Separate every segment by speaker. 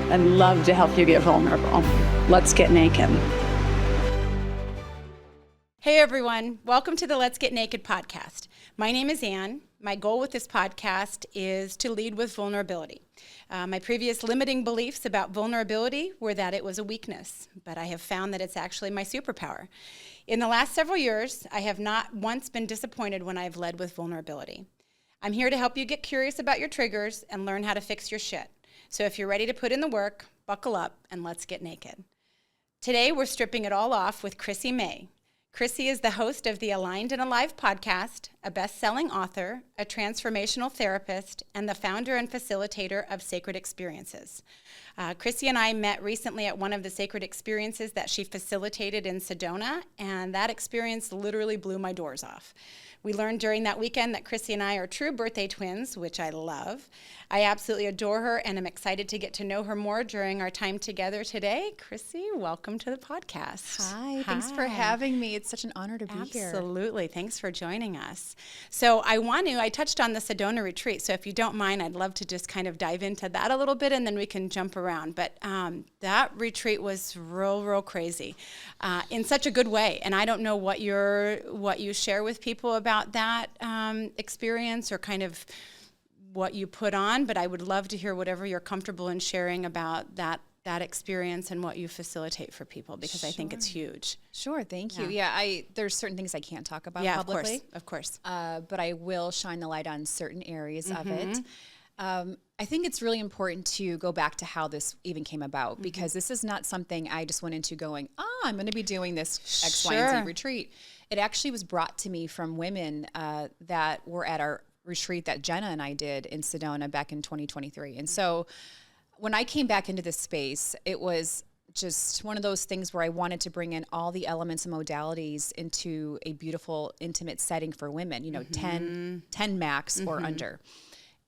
Speaker 1: I'd love to help you get vulnerable. Let's get naked.
Speaker 2: Hey everyone, welcome to the Let's Get Naked podcast. My name is Ann. My goal with this podcast is to lead with vulnerability. My previous limiting beliefs about vulnerability were that it was a weakness, but I have found that it's actually my superpower. In the last several years, I have not once been disappointed when I've led with vulnerability. I'm here to help you get curious about your triggers and learn how to fix your shit. So if you're ready to put in the work, buckle up and let's get naked. Today, we're stripping it all off with Chrissy May. Chrissy is the host of the Aligned and Alive podcast, a best-selling author, a transformational therapist, and the founder and facilitator of Sacred Experiences. Chrissy and I met recently at one of the Sacred Experiences that she facilitated in Sedona, and that experience literally blew my doors off. We learned during that weekend that Chrissy and I are true birthday twins, which I love. I absolutely adore her and am excited to get to know her more during our time together today. Chrissy, welcome to the podcast.
Speaker 3: Hi, thanks for having me. It's such an honor to be here.
Speaker 2: Absolutely. Thanks for joining us. So I touched on the Sedona retreat, so if you don't mind, I'd love to just kind of dive into that a little bit and then we can jump around. But that retreat was real crazy in such a good way. And I don't know what you share with people about that experience or kind of what you put on, but I would love to hear whatever you're comfortable in sharing about that experience and what you facilitate for people, because I think it's huge.
Speaker 3: Sure, thank you. Yeah, there's certain things I can't talk about publicly.
Speaker 2: Of course.
Speaker 3: But I will shine the light on certain areas of it. I think it's really important to go back to how this even came about, because this is not something I just went into going, I'm going to be doing this X, Y, and Z retreat. It actually was brought to me from women that were at our retreat that Jenna and I did in Sedona back in 2023. And so when I came back into this space, it was just one of those things where I wanted to bring in all the elements and modalities into a beautiful, intimate setting for women, 10 max or under.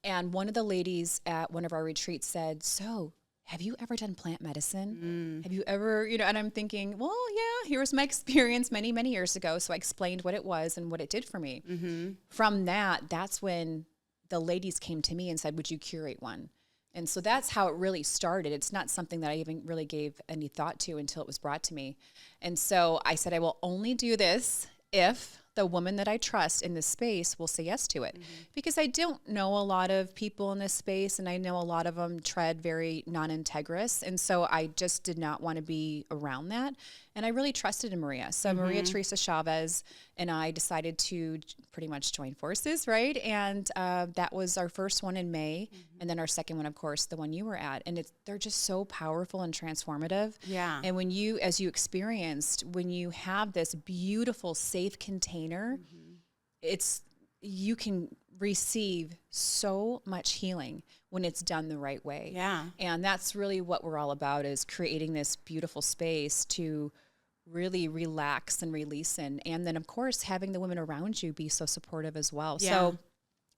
Speaker 3: And one of the ladies at one of our retreats said, so have you ever done plant medicine? Have you ever, and I'm thinking, well, yeah, here's my experience many, many years ago. So I explained what it was and what it did for me. From that's when the ladies came to me and said, would you curate one? And so that's how it really started. It's not something that I even really gave any thought to until it was brought to me. And so I said, I will only do this if the woman that I trust in this space will say yes to it. Because I don't know a lot of people in this space, and I know a lot of them tread very non-integrous. And so I just did not want to be around that. And I really trusted in Maria. So Maria Teresa Chavez and I decided to pretty much join forces, right? And that was our first one in May. And then our second one, of course, the one you were at. And they're just so powerful and transformative.
Speaker 2: Yeah.
Speaker 3: And when you have this beautiful, safe container, you can receive so much healing when it's done the right way.
Speaker 2: Yeah.
Speaker 3: And that's really what we're all about, is creating this beautiful space to really relax and release in. And then, of course, having the women around you be so supportive as well.
Speaker 2: Yeah.
Speaker 3: So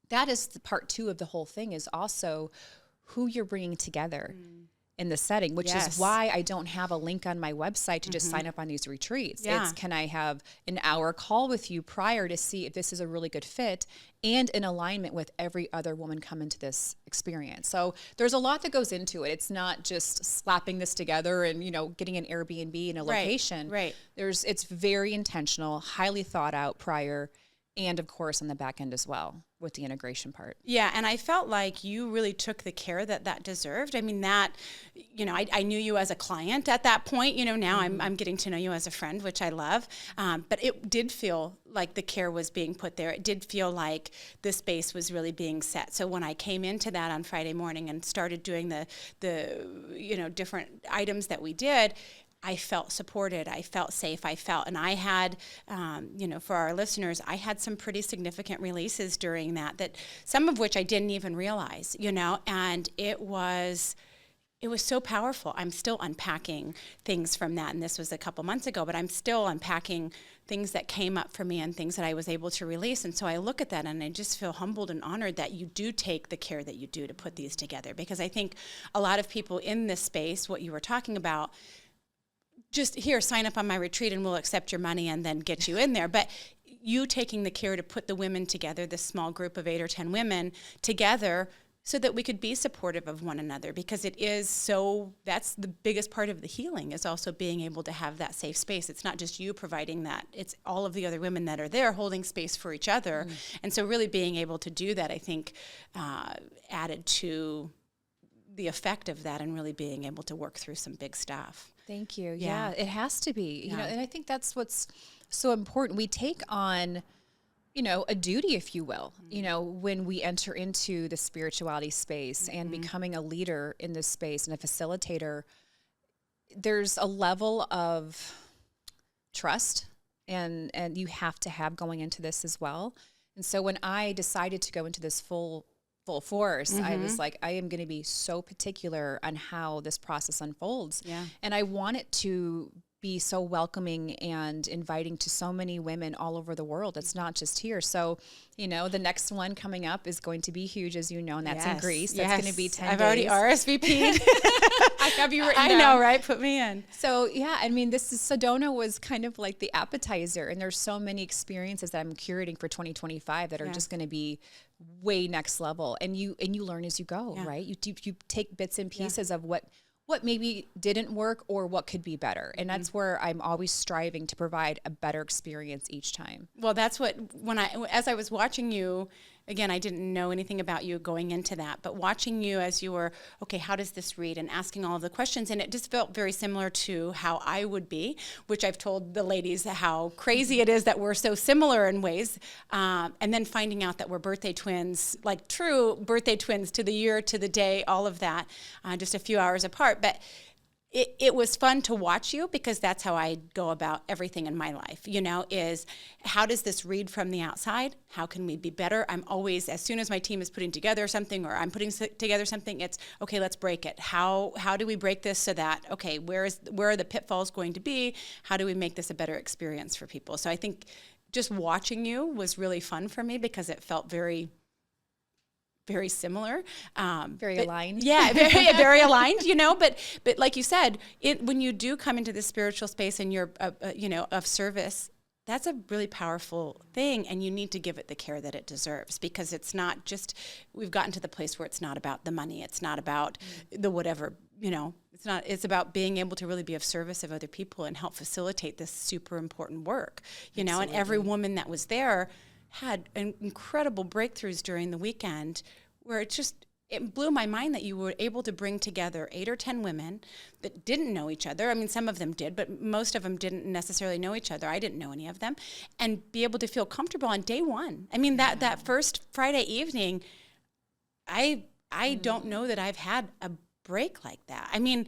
Speaker 3: that is the part 2 of the whole thing, is also who you're bringing together in the setting, which is why I don't have a link on my website to just sign up on these retreats.
Speaker 2: Yeah.
Speaker 3: It's, can I have an hour call with you prior to see if this is a really good fit and in alignment with every other woman coming to this experience. So there's a lot that goes into it. It's not just slapping this together and, getting an Airbnb in a location.
Speaker 2: Right.
Speaker 3: It's very intentional, highly thought out prior, and of course on the back end as well with the integration part.
Speaker 2: Yeah, and I felt like you really took the care that deserved. I mean, I knew you as a client at that point. Now I'm getting to know you as a friend, which I love. But it did feel like the care was being put there. It did feel like the space was really being set. So when I came into that on Friday morning and started doing the different items that we did, I felt supported, I felt safe, and I had, for our listeners, I had some pretty significant releases during that some of which I didn't even realize, and it was so powerful. I'm still unpacking things from that, and this was a couple months ago, but I'm still unpacking things that came up for me and things that I was able to release. And so I look at that and I just feel humbled and honored that you do take the care that you do to put these together, because I think a lot of people in this space, what you were talking about, just here, sign up on my retreat and we'll accept your money and then get you in there. But you taking the care to put the women together, this small group of 8 or 10 women together, so that we could be supportive of one another, because that's the biggest part of the healing, is also being able to have that safe space. It's not just you providing that, it's all of the other women that are there holding space for each other. And so really being able to do that, I think, added to the effect of that, and really being able to work through some big stuff.
Speaker 3: Thank you. Yeah, it has to be, you know, and I think that's what's so important. We take on, you know, a duty, if you will, you know, when we enter into the spirituality space and becoming a leader in this space and a facilitator, there's a level of trust and you have to have going into this as well. And so when I decided to go into this full force, I was like, I am going to be so particular on how this process unfolds. Yeah. And I want it to be so welcoming and inviting to so many women all over the world. It's not just here. So, you know, the next one coming up is going to be huge, as you know, and that's in Greece. That's going to be 10 days.
Speaker 2: I've already RSVP'd.
Speaker 3: I have you written down.
Speaker 2: I know, right? Put me in.
Speaker 3: So, yeah, I mean, Sedona was kind of like the appetizer, and there's so many experiences that I'm curating for 2025 that are just going to be way next level. And you learn as you go, right? You take bits and pieces of what maybe didn't work or what could be better. And that's where I'm always striving to provide a better experience each time.
Speaker 2: Well, that's what, as I was watching you, again, I didn't know anything about you going into that, but watching you as you were, okay, how does this read, and asking all of the questions, and it just felt very similar to how I would be, which I've told the ladies how crazy it is that we're so similar in ways, and then finding out that we're birthday twins, like true birthday twins to the year, to the day, all of that, just a few hours apart. But it was fun to watch you, because that's how I go about everything in my life, you know, is how does this read from the outside? How can we be better? I'm always, as soon as my team is putting together something, or I'm putting together something, it's, okay, let's break it. How do we break this so that, okay, where are the pitfalls going to be? How do we make this a better experience for people? So I think just watching you was really fun for me, because it felt very similar.
Speaker 3: Very aligned.
Speaker 2: Yeah, very aligned, you know, but like you said, when you do come into this spiritual space and you're, you know, of service, that's a really powerful thing, and you need to give it the care that it deserves, because it's not just, we've gotten to the place where it's not about the money, it's not about the whatever, you know, it's about being able to really be of service of other people and help facilitate this super important work, you know. And every woman that was there had incredible breakthroughs during the weekend, where it blew my mind that you were able to bring together 8 or 10 women that didn't know each other. I mean, some of them did, but most of them didn't necessarily know each other. I didn't know any of them. And be able to feel comfortable on day one. I mean, that first Friday evening, I don't know that I've had a break like that. I mean,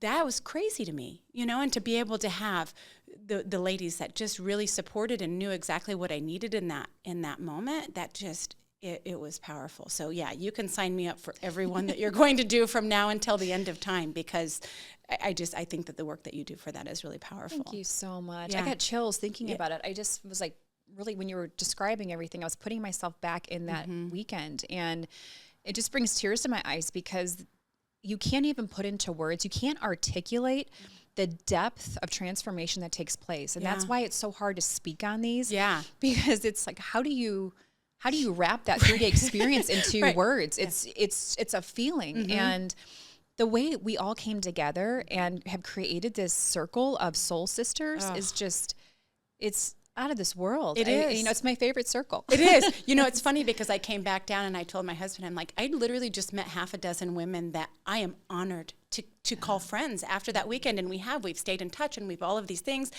Speaker 2: that was crazy to me, you know, and to be able to have the ladies that just really supported and knew exactly what I needed in that moment, that just, it was powerful. So yeah, you can sign me up for everyone that you're going to do from now until the end of time, because I think that the work that you do for that is really powerful.
Speaker 3: Thank you so much. I got chills thinking about it. I just was like, really, when you were describing everything, I was putting myself back in that weekend, and it just brings tears to my eyes, because you can't even put into words, you can't articulate the depth of transformation that takes place. And that's why it's so hard to speak on these. Yeah. Because it's like, how do you wrap that 3-day experience into words? It's a feeling. And the way we all came together and have created this circle of soul sisters is just, it's out of this world. It is. You know, it's my favorite circle.
Speaker 2: It is. You know, it's funny, because I came back down and I told my husband, I'm like, I literally just met half a dozen women that I am honored to call friends after that weekend. And we've stayed in touch, and we've all of these things.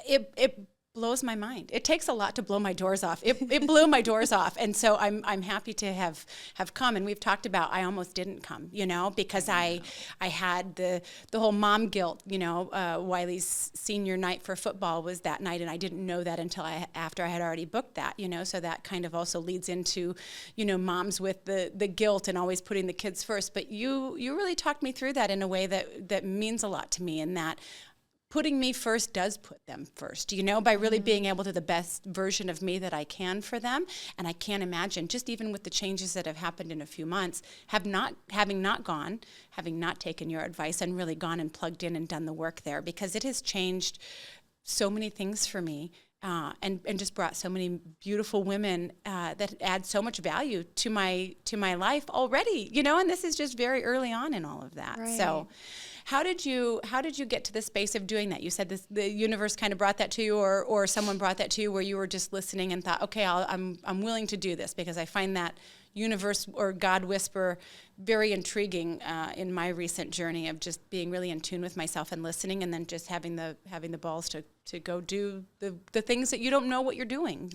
Speaker 2: It blows my mind. It takes a lot to blow my doors off. It blew my doors off. And so I'm happy to have come. And we've talked about, I almost didn't come, you know, because I had the whole mom guilt, you know. Wiley's senior night for football was that night, and I didn't know that until after I had already booked that, you know. So that kind of also leads into, you know, moms with the guilt and always putting the kids first. But you really talked me through that in a way that means a lot to me, and that putting me first does put them first, you know, by really being able to the best version of me that I can for them. And I can't imagine, just even with the changes that have happened in a few months, having not taken your advice and really gone and plugged in and done the work there, because it has changed so many things for me. and just brought so many beautiful women that add so much value to my life already, and this is just very early on in all of that.
Speaker 3: Right.
Speaker 2: So how did you get to the space of doing that? You said the universe kind of brought that to you, or someone brought that to you, where you were just listening and thought, okay, I'm willing to do this, because I find that universe or God whisper very intriguing in my recent journey of just being really in tune with myself and listening, and then just having the balls to go do the things that you don't know what you're doing,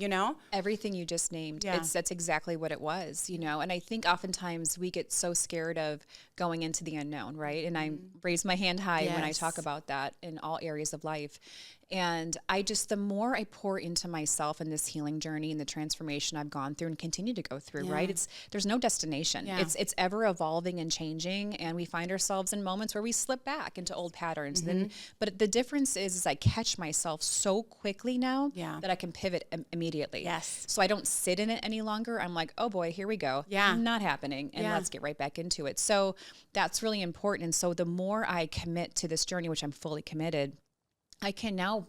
Speaker 3: Everything you just named,
Speaker 2: Yeah.
Speaker 3: that's exactly what it was, and I think oftentimes we get so scared of going into the unknown, right? And I raise my hand high when I
Speaker 2: Yes.
Speaker 3: talk about that in all areas of life. And the more I pour into myself in this healing journey and the transformation I've gone through and continue to go through,
Speaker 2: Yeah.
Speaker 3: right? There's no destination.
Speaker 2: Yeah.
Speaker 3: It's ever evolving and changing, and we find ourselves in moments where we slip back into old patterns. But the difference is I catch myself so quickly now
Speaker 2: Yeah.
Speaker 3: that I can pivot immediately.
Speaker 2: Yes.
Speaker 3: So I don't sit in it any longer. I'm like, oh boy, here we go.
Speaker 2: Yeah.
Speaker 3: Not happening. And
Speaker 2: Yeah.
Speaker 3: let's get right back into it. So that's really important. And so the more I commit to this journey, which I'm fully committed, I can now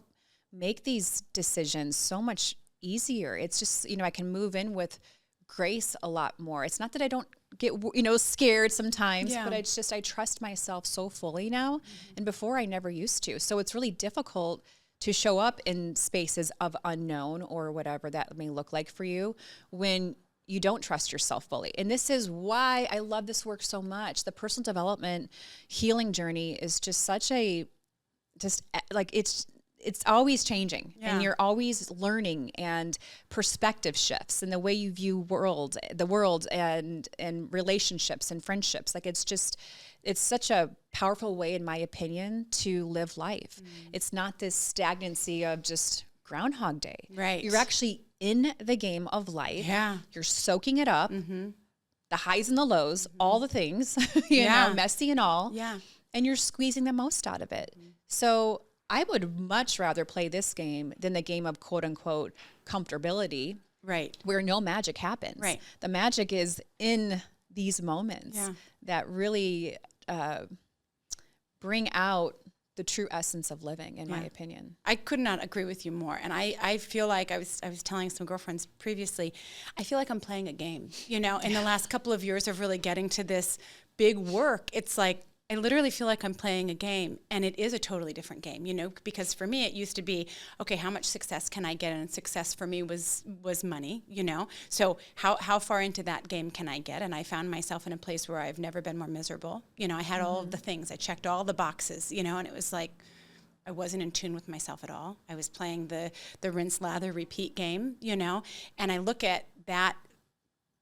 Speaker 3: make these decisions so much easier. It's just, I can move in with grace a lot more. It's not that I don't get, scared sometimes,
Speaker 2: Yeah.
Speaker 3: but it's just, I trust myself so fully now. And before I never used to. So it's really difficult to show up in spaces of unknown or whatever that may look like for you when you don't trust yourself fully. And this is why I love this work so much. The personal development healing journey is just such it's always changing,
Speaker 2: Yeah.
Speaker 3: and you're always learning, and perspective shifts and the way you view the world and relationships and friendships. Like it's such a powerful way, in my opinion, to live life. It's not this stagnancy of just Groundhog Day.
Speaker 2: Right.
Speaker 3: You're actually in the game of life.
Speaker 2: Yeah.
Speaker 3: You're soaking it up, the highs and the lows, all the things,
Speaker 2: Yeah.
Speaker 3: messy and all.
Speaker 2: Yeah.
Speaker 3: And you're squeezing the most out of it. So I would much rather play this game than the game of quote unquote comfortability,
Speaker 2: Right.
Speaker 3: where no magic happens.
Speaker 2: Right.
Speaker 3: The magic is in these moments
Speaker 2: Yeah.
Speaker 3: that really bring out the true essence of living, in my
Speaker 2: Yeah.
Speaker 3: opinion.
Speaker 2: I could not agree with you more. And I feel like I was telling some girlfriends previously, I feel like I'm playing a game, in the last couple of years of really getting to this big work. It's like, I literally feel like I'm playing a game, and it is a totally different game, because for me, it used to be, okay, how much success can I get? And success for me was money, So how far into that game can I get? And I found myself in a place where I've never been more miserable. I had all of the things. I checked all the boxes, and it was like, I wasn't in tune with myself at all. I was playing the rinse, lather, repeat game, and I look at that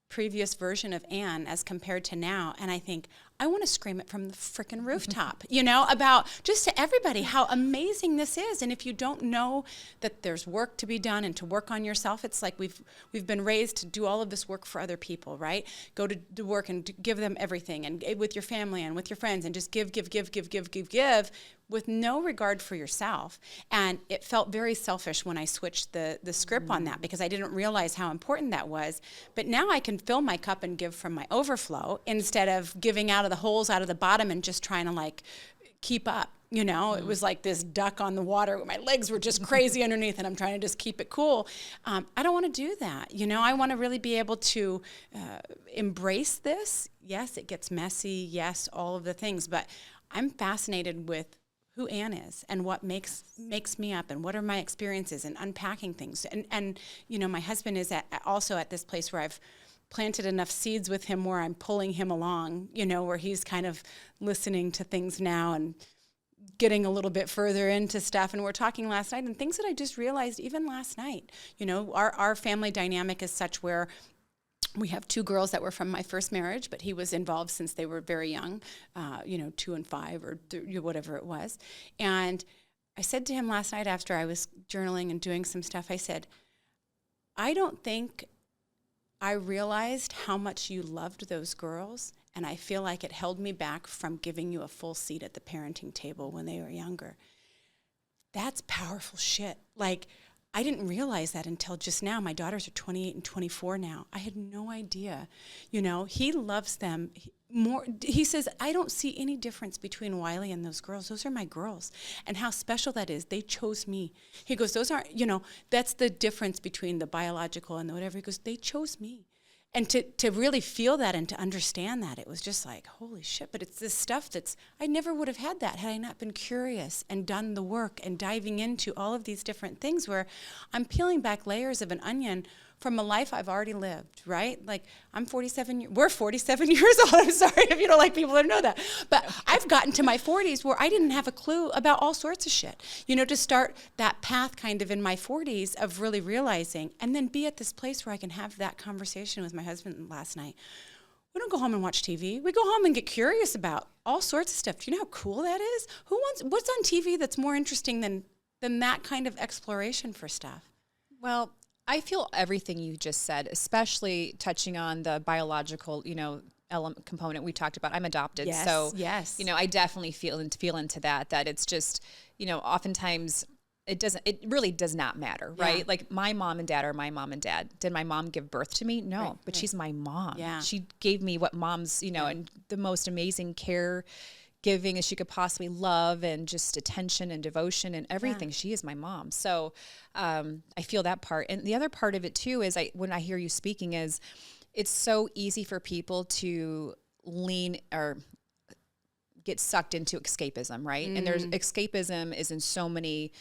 Speaker 2: previous version of Anne as compared to now, and I think, I want to scream it from the frickin' rooftop, about just to everybody how amazing this is. And if you don't know that there's work to be done and to work on yourself, it's like we've been raised to do all of this work for other people, right? Go to work and give them everything, and with your family and with your friends, and just give with no regard for yourself. And it felt very selfish when I switched the script on that, because I didn't realize how important that was. But now I can fill my cup and give from my overflow, instead of giving out of the holes out of the bottom and just trying to keep up. It was like this duck on the water where my legs were just crazy underneath, and I'm trying to just keep it cool. I don't want to do that. I want to really be able to embrace this. Yes, it gets messy. Yes, all of the things. But I'm fascinated with who Anne is and what makes me up, and what are my experiences, and unpacking things. And my husband is also at this place where I've planted enough seeds with him where I'm pulling him along, where he's kind of listening to things now and getting a little bit further into stuff. And we're talking last night, and things that I just realized even last night. Our family dynamic is such where we have two girls that were from my first marriage, but he was involved since they were very young, 2 and 5 or whatever it was. And I said to him last night after I was journaling and doing some stuff, I said, I don't think I realized how much you loved those girls, and I feel like it held me back from giving you a full seat at the parenting table when they were younger. That's powerful shit. I didn't realize that until just now. My daughters are 28 and 24 now. I had no idea. He loves them he says, I don't see any difference between Wiley and those girls. Those are my girls. And how special that is. They chose me. He goes, those aren't, that's the difference between the biological and the whatever. He goes, they chose me. And to really feel that and to understand that, it was just like, holy shit. But it's this stuff I never would have had that had I not been curious and done the work and diving into all of these different things where I'm peeling back layers of an onion from a life I've already lived, right? Like we're 47 years old. I'm sorry if you don't like people that know that. But I've gotten to my 40s where I didn't have a clue about all sorts of shit. To start that path kind of in my 40s of really realizing and then be at this place where I can have that conversation with my husband last night. We don't go home and watch TV. We go home and get curious about all sorts of stuff. Do you know how cool that is? What's on TV that's more interesting than that kind of exploration for stuff?
Speaker 3: Well, I feel everything you just said, especially touching on the biological, element component we talked about. I'm adopted.
Speaker 2: Yes,
Speaker 3: so,
Speaker 2: yes.
Speaker 3: I definitely feel into that it's just, oftentimes it really does not matter, right?
Speaker 2: Yeah.
Speaker 3: Like my mom and dad are my mom and dad. Did my mom give birth to me? No, but she's my mom.
Speaker 2: Yeah.
Speaker 3: She gave me what moms, and the most amazing care giving as she could possibly love and just attention and devotion and everything. Yeah. She is my mom. So I feel that part. And the other part of it too is when I hear you speaking is it's so easy for people to lean or get sucked into escapism, right? And there's escapism is in so many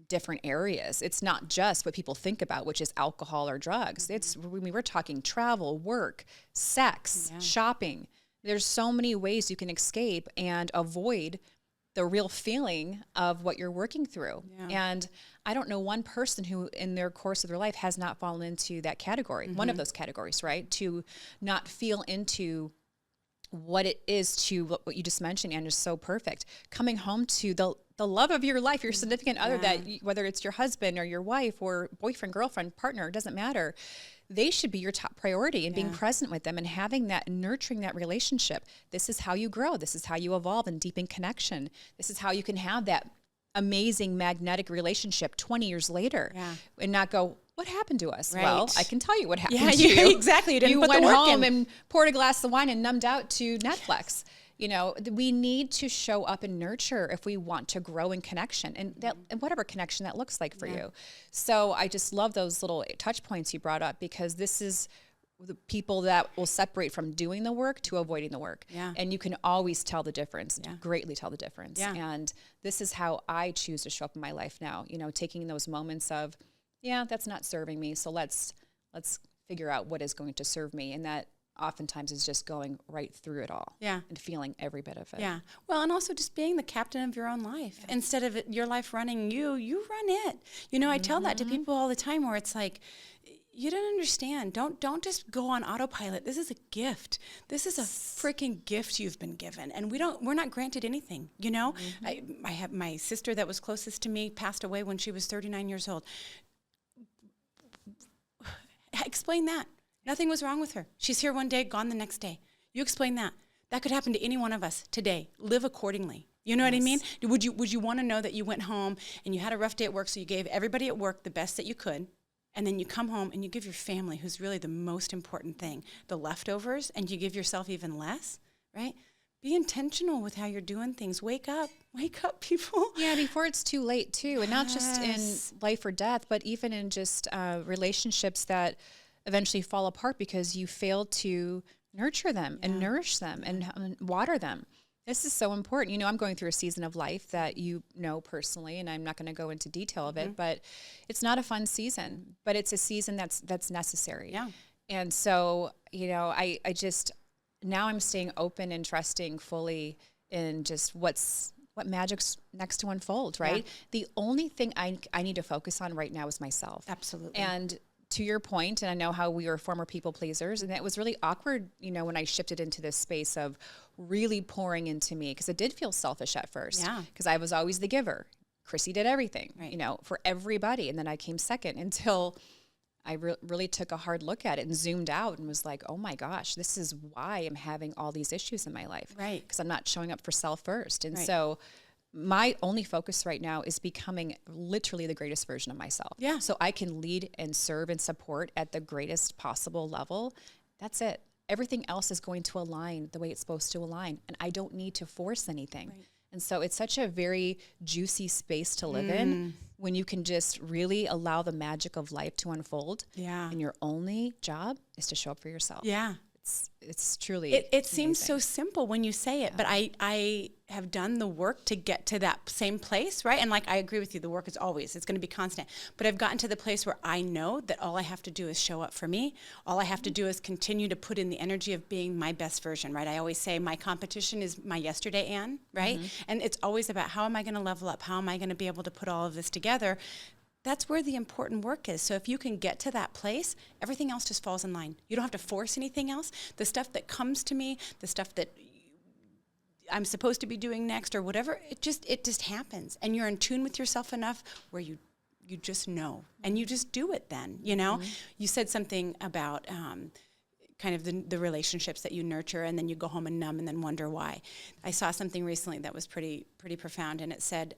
Speaker 3: different areas. It's not just what people think about, which is alcohol or drugs. It's when we were talking travel, work, sex, shopping. There's so many ways you can escape and avoid the real feeling of what you're working through. Yeah. And I don't know one person who in their course of their life has not fallen into that category, one of those categories, right? To not feel into what it is to what you just mentioned, and is so perfect. Coming home to the love of your life, your significant other, that whether it's your husband or your wife or boyfriend, girlfriend, partner, it doesn't matter. They should be your top priority, and being present with them and having that, nurturing that relationship. This is how you grow. This is how you evolve and deepen connection. This is how you can have that amazing magnetic relationship 20 years later and not go, what happened to us? Right. Well, I can tell you what happened to you.
Speaker 2: Exactly. You didn't
Speaker 3: you
Speaker 2: put
Speaker 3: went
Speaker 2: the work
Speaker 3: home
Speaker 2: in.
Speaker 3: And poured a glass of wine and numbed out to Netflix. We need to show up and nurture if we want to grow in connection and whatever connection that looks like for you. So I just love those little touch points you brought up, because this is the people that will separate from doing the work to avoiding the work. Yeah. And you can always tell the difference, greatly tell the difference. Yeah. And this is how I choose to show up in my life now, taking those moments of, that's not serving me. So let's figure out what is going to serve me. And that oftentimes is just going right through it all and feeling every bit of it. Yeah.
Speaker 2: Well, and also just being the captain of your own life. Instead of your life running you run it. I tell that to people all the time, where it's like, you don't understand. Don't just go on autopilot. This is a gift. This is a freaking gift you've been given. And we're not granted anything, I have my sister that was closest to me passed away when she was 39 years old. Explain that. Nothing was wrong with her. She's here one day, gone the next day. You explain that. That could happen to any one of us today. Live accordingly. You know what I mean? Would you want to know that you went home and you had a rough day at work, so you gave everybody at work the best that you could, and then you come home and you give your family, who's really the most important thing, the leftovers, and you give yourself even less, right? Be intentional with how you're doing things. Wake up, people.
Speaker 3: Yeah, before it's too late too. And not just in life or death, but even in just relationships that eventually fall apart because you failed to nurture them and nourish them and water them. This is so important. I'm going through a season of life that personally, and I'm not going to go into detail of it, but it's not a fun season, but it's a season that's necessary. Yeah. And so, I just, now I'm staying open and trusting fully in just what magic's next to unfold, right? Yeah. The only thing I need to focus on right now is myself.
Speaker 2: Absolutely.
Speaker 3: And to your point, and I know how we were former people pleasers, and that was really awkward, when I shifted into this space of really pouring into me, because it did feel selfish at first. Yeah. Because I was always the giver. Chrissy did everything, for everybody. And then I came second until I really took a hard look at it and zoomed out and was like, oh my gosh, this is why I'm having all these issues in my life. Right. Because I'm not showing up for self first. And so my only focus right now is becoming literally the greatest version of myself. Yeah. So I can lead and serve and support at the greatest possible level. That's it. everything else is going to align the way it's supposed to align. And I don't need to force anything.
Speaker 2: Right.
Speaker 3: And so it's such a very juicy space to live in when you can just really allow the magic of life to unfold.
Speaker 2: Yeah.
Speaker 3: And your only job is to show up for yourself.
Speaker 2: Yeah.
Speaker 3: It's truly
Speaker 2: It seems
Speaker 3: amazing.
Speaker 2: so simple when you say it, but I have done the work to get to that same place, right? And like, I agree with you, the work is always, it's going to be constant. But I've gotten to the place where I know that all I have to do is show up for me. All I have to do is continue to put in the energy of being my best version, right? I always say my competition is my yesterday Anne, right? And it's always about how am I going to level up? How am I going to be able to put all of this together? That's where the important work is. So if you can get to that place, everything else just falls in line. You don't have to force anything else. The stuff that comes to me, the stuff that I'm supposed to be doing next or whatever, it just happens. And you're in tune with yourself enough where you just know. And you just do it then, you know? You said something about kind of the relationships that you nurture, and then you go home and numb and then wonder why. I saw something recently that was pretty profound, and it said,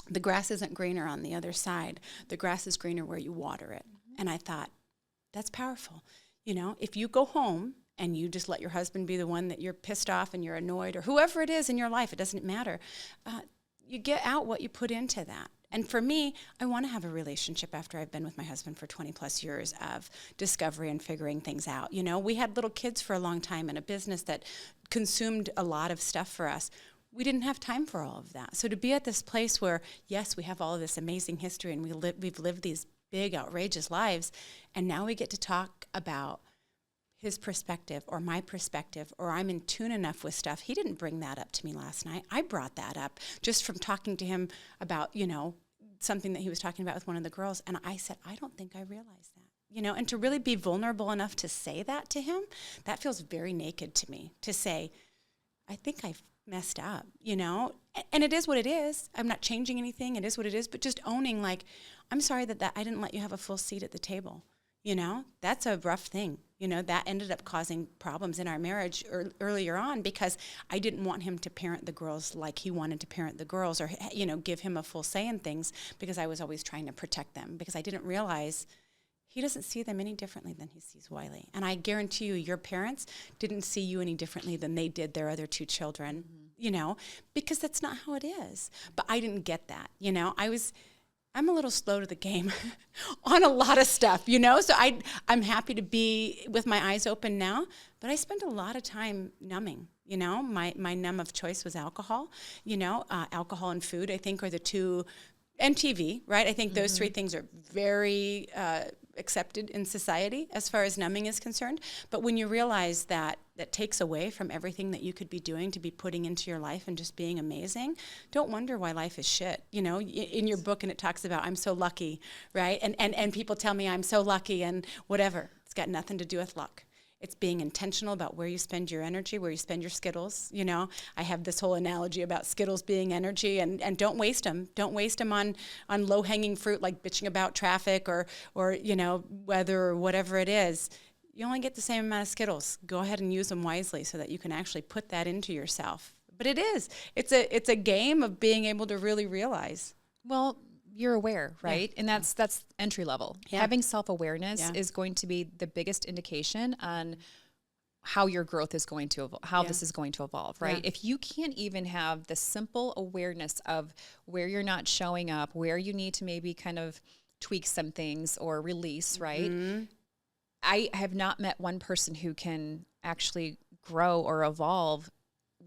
Speaker 2: the grass isn't greener on the other side. The grass is greener where you water it. And I thought, that's powerful. You know, if you go home and you just let your husband be the one that you're pissed off and you're annoyed, or whoever it is in your life, it doesn't matter. You get out what you put into that. And for me, I want to have a relationship after I've been with my husband for 20 plus years of discovery and figuring things out. You know, we had little kids for a long time and a business that consumed a lot of stuff for us. We didn't have time for all of that. So to be at this place where, yes, we have all of this amazing history and we've lived these big, outrageous lives, and now we get to talk about his perspective or my perspective, or I'm in tune enough with stuff. He didn't bring that up to me last night. I brought that up just from talking to him about, you know, something that he was talking about with one of the girls. And I said, I don't think I realized that. You know, and to really be vulnerable enough to say that to him, that feels very naked to me, to say, I think I've messed up, you know, and it is what it is. I'm not changing anything. It is what it is. But just owning, like, I'm sorry that I didn't let you have a full seat at the table. You know, that's a rough thing. You know, that ended up causing problems in our marriage earlier on because I didn't want him to parent the girls like he wanted to parent the girls, or, you know, give him a full say in things, because I was always trying to protect them, because I didn't realize he doesn't see them any differently than he sees Wiley. And I guarantee you, your parents didn't see you any differently than they did their other two children, you know, because that's not how it is. But I didn't get that, you know. I'm a little slow to the game on a lot of stuff, you know. So I'm happy to be with my eyes open now, but I spend a lot of time numbing, you know. My numb of choice was alcohol, you know. Alcohol and food, I think, are the two, and TV, right? I think those three things are very accepted in society as far as numbing is concerned. But when you realize that takes away from everything that you could be doing to be putting into your life and just being amazing, don't wonder why life is shit. You know, in your book, and it talks about I'm so lucky, right? And people tell me I'm so lucky and whatever. It's got nothing to do with luck. It's being intentional about where you spend your energy, where you spend your Skittles. You know, I have this whole analogy about Skittles being energy, and don't waste them. Don't waste them on low-hanging fruit like bitching about traffic or you know, weather or whatever it is. You only get the same amount of Skittles. Go ahead and use them wisely so that you can actually put that into yourself. But it's a game of being able to really realize.
Speaker 3: Well, you're aware, right?
Speaker 2: Yeah.
Speaker 3: And that's entry level.
Speaker 2: Yeah.
Speaker 3: Having self-awareness is going to be the biggest indication on how your growth is going to evolve, how this is going to evolve, right?
Speaker 2: Yeah.
Speaker 3: If you can't even have the simple awareness of where you're not showing up, where you need to maybe kind of tweak some things or release, right? I have not met one person who can actually grow or evolve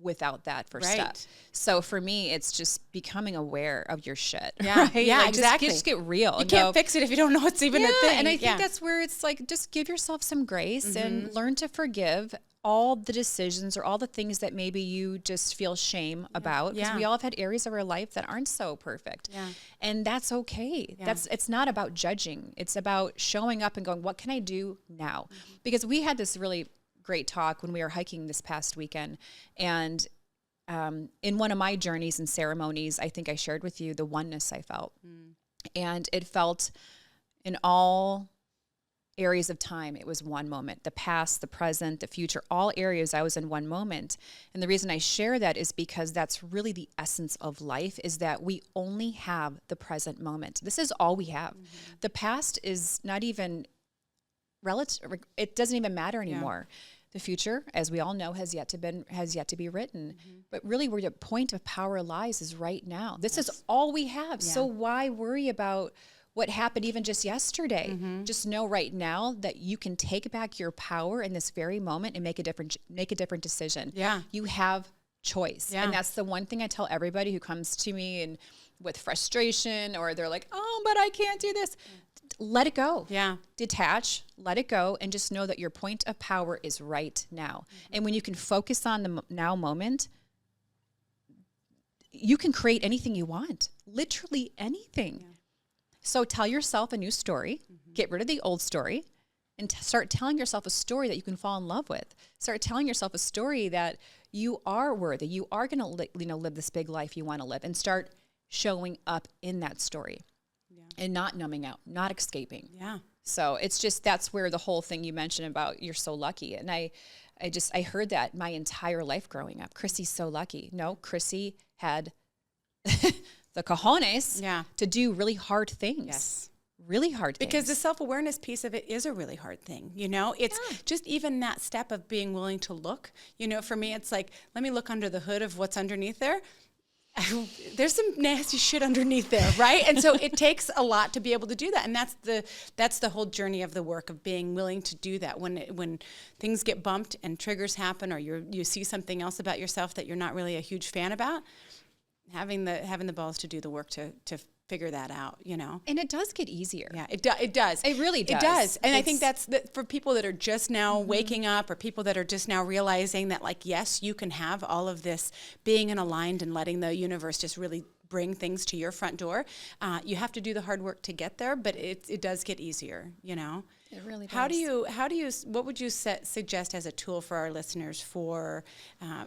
Speaker 3: without that first step. So for me, it's just becoming aware of your shit.
Speaker 2: Yeah,
Speaker 3: right?
Speaker 2: yeah,
Speaker 3: Like,
Speaker 2: exactly.
Speaker 3: Just get real.
Speaker 2: You
Speaker 3: and
Speaker 2: can't
Speaker 3: go,
Speaker 2: fix it if you don't know it's even a thing.
Speaker 3: And I think that's where it's like, just give yourself some grace and learn to forgive all the decisions or all the things that maybe you just feel shame about. Because we all have had areas of our life that aren't so perfect. Yeah. And that's okay.
Speaker 2: Yeah.
Speaker 3: It's not about judging. It's about showing up and going, what can I do now? Because we had this really great talk when we were hiking this past weekend. And in one of my journeys and ceremonies, I think I shared with you the oneness I felt. And it felt in all areas of time, it was one moment. The past, the present, the future, all areas I was in one moment. And the reason I share that is because that's really the essence of life, is that we only have the present moment. This is all we have. The past is not even it doesn't even matter anymore. The future, as we all know, has yet to be written. But really, where the point of power lies is right now. This is all we have. So why worry about what happened even just yesterday? Just know right now that you can take back your power in this very moment and make a different decision.
Speaker 2: Yeah.
Speaker 3: You have choice. And that's the one thing I tell everybody who comes to me and with frustration, or they're like, oh, but I can't do this. Let it go.
Speaker 2: Yeah.
Speaker 3: Detach, let it go, and just know that your point of power is right now. And when you can focus on the now moment, you can create anything you want, literally anything. Yeah. So tell yourself a new story, get rid of the old story, and start telling yourself a story that you can fall in love with. Start telling yourself a story that you are worthy. You are going to live this big life you want to live, and start showing up in that story. And not numbing out, not escaping. Yeah. So it's just, that's where the whole thing you mentioned about you're so lucky. And I heard that my entire life growing up. Chrissy's so lucky. No, Chrissy had the cojones to do really hard things. Yes. Really hard things.
Speaker 2: Because the self-awareness piece of it is a really hard thing. It's just even that step of being willing to look. For me, it's like, let me look under the hood of what's underneath there. There's some nasty shit underneath there, right? And so it takes a lot to be able to do that, and that's the whole journey of the work, of being willing to do that when things get bumped and triggers happen, or you see something else about yourself that you're not really a huge fan about. Having the balls to do the work to figure that out,
Speaker 3: And it does get easier.
Speaker 2: Yeah, it does.
Speaker 3: It really does.
Speaker 2: It does. And I think that's for people that are just now waking up, or people that are just now realizing that, like, yes, you can have all of this being aligned and letting the universe just really bring things to your front door. You have to do the hard work to get there, but it does get easier, It
Speaker 3: really does.
Speaker 2: How do you, what would you suggest as a tool for our listeners for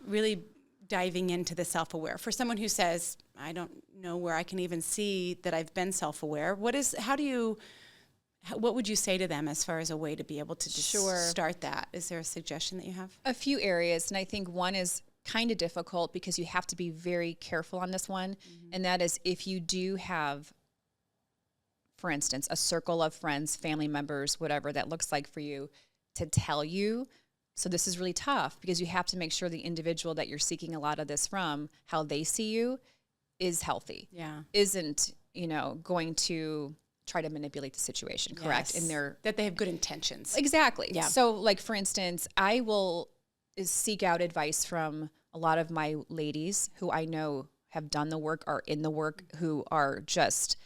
Speaker 2: really diving into the self-aware? For someone who says, I don't know where I can even see that I've been self-aware, what would you say to them as far as a way to be able to just start that? Is there a suggestion that you have?
Speaker 3: A few areas, and I think one is kind of difficult because you have to be very careful on this one, and that is if you do have, for instance, a circle of friends, family members, whatever that looks like for you, to tell you. So this is really tough because you have to make sure the individual that you're seeking a lot of this from, how they see you, is healthy. Yeah. Isn't, going to try to manipulate the situation, correct?
Speaker 2: Yes. That they have good intentions.
Speaker 3: Exactly. Yeah. So, like, for instance, I will seek out advice from a lot of my ladies who I know have done the work, are in the work, who are just...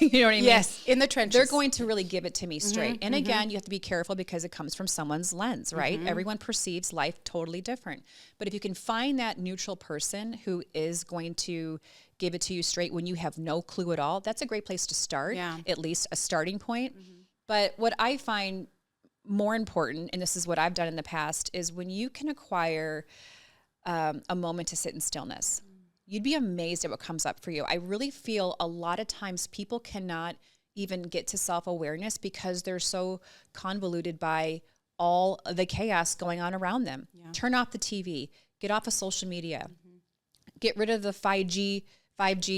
Speaker 3: you know what I mean?
Speaker 2: Yes, in the trenches.
Speaker 3: They're going to really give it to me straight. And again, you have to be careful because it comes from someone's lens, right? Everyone perceives life totally different. But if you can find that neutral person who is going to give it to you straight when you have no clue at all, that's a great place to start, at least a starting point. But what I find more important, and this is what I've done in the past, is when you can acquire a moment to sit in stillness. You'd be amazed at what comes up for you. I really feel a lot of times people cannot even get to self-awareness because they're so convoluted by all the chaos going on around them. Yeah. Turn off the TV, get off of social media, get rid of the 5G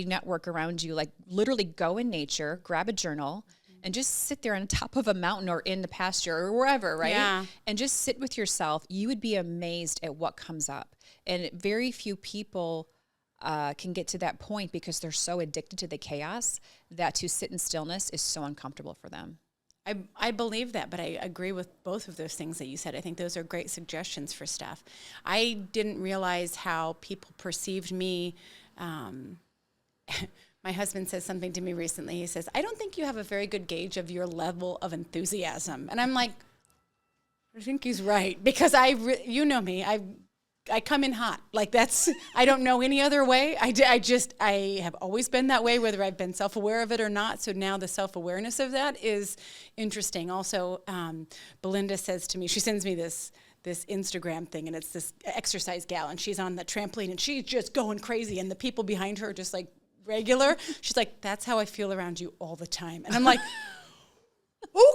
Speaker 3: network around you. Like, literally go in nature, grab a journal, and just sit there on top of a mountain or in the pasture or wherever, right? Yeah. And just sit with yourself. You would be amazed at what comes up. And very few people can get to that point because they're so addicted to the chaos that to sit in stillness is so uncomfortable for them.
Speaker 2: I believe that, but I agree with both of those things that you said. I think those are great suggestions for stuff. I didn't realize how people perceived me. My husband says something to me recently. He says, I don't think you have a very good gauge of your level of enthusiasm. And I'm like, I think he's right, because you know me, I come in hot. Like, I don't know any other way. I have always been that way, whether I've been self-aware of it or not. So now the self-awareness of that is interesting. Also, Belinda says to me, she sends me this Instagram thing, and it's this exercise gal, and she's on the trampoline, and she's just going crazy, and the people behind her are just like regular. She's like, that's how I feel around you all the time. And I'm like,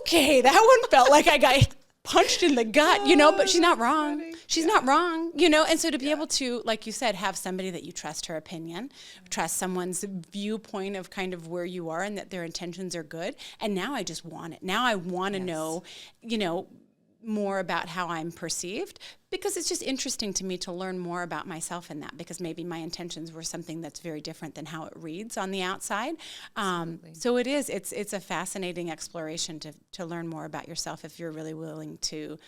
Speaker 2: okay, that one felt like I got punched in the gut, but she's not wrong. Funny. she's not wrong, you know? And so to be able to, like you said, have somebody that you trust her opinion, trust someone's viewpoint of kind of where you are and that their intentions are good. And now I just want it. Now I want to know, you know, more about how I'm perceived, because it's just interesting to me to learn more about myself in that, because maybe my intentions were something that's very different than how it reads on the outside. So it's a fascinating exploration to learn more about yourself if you're really willing to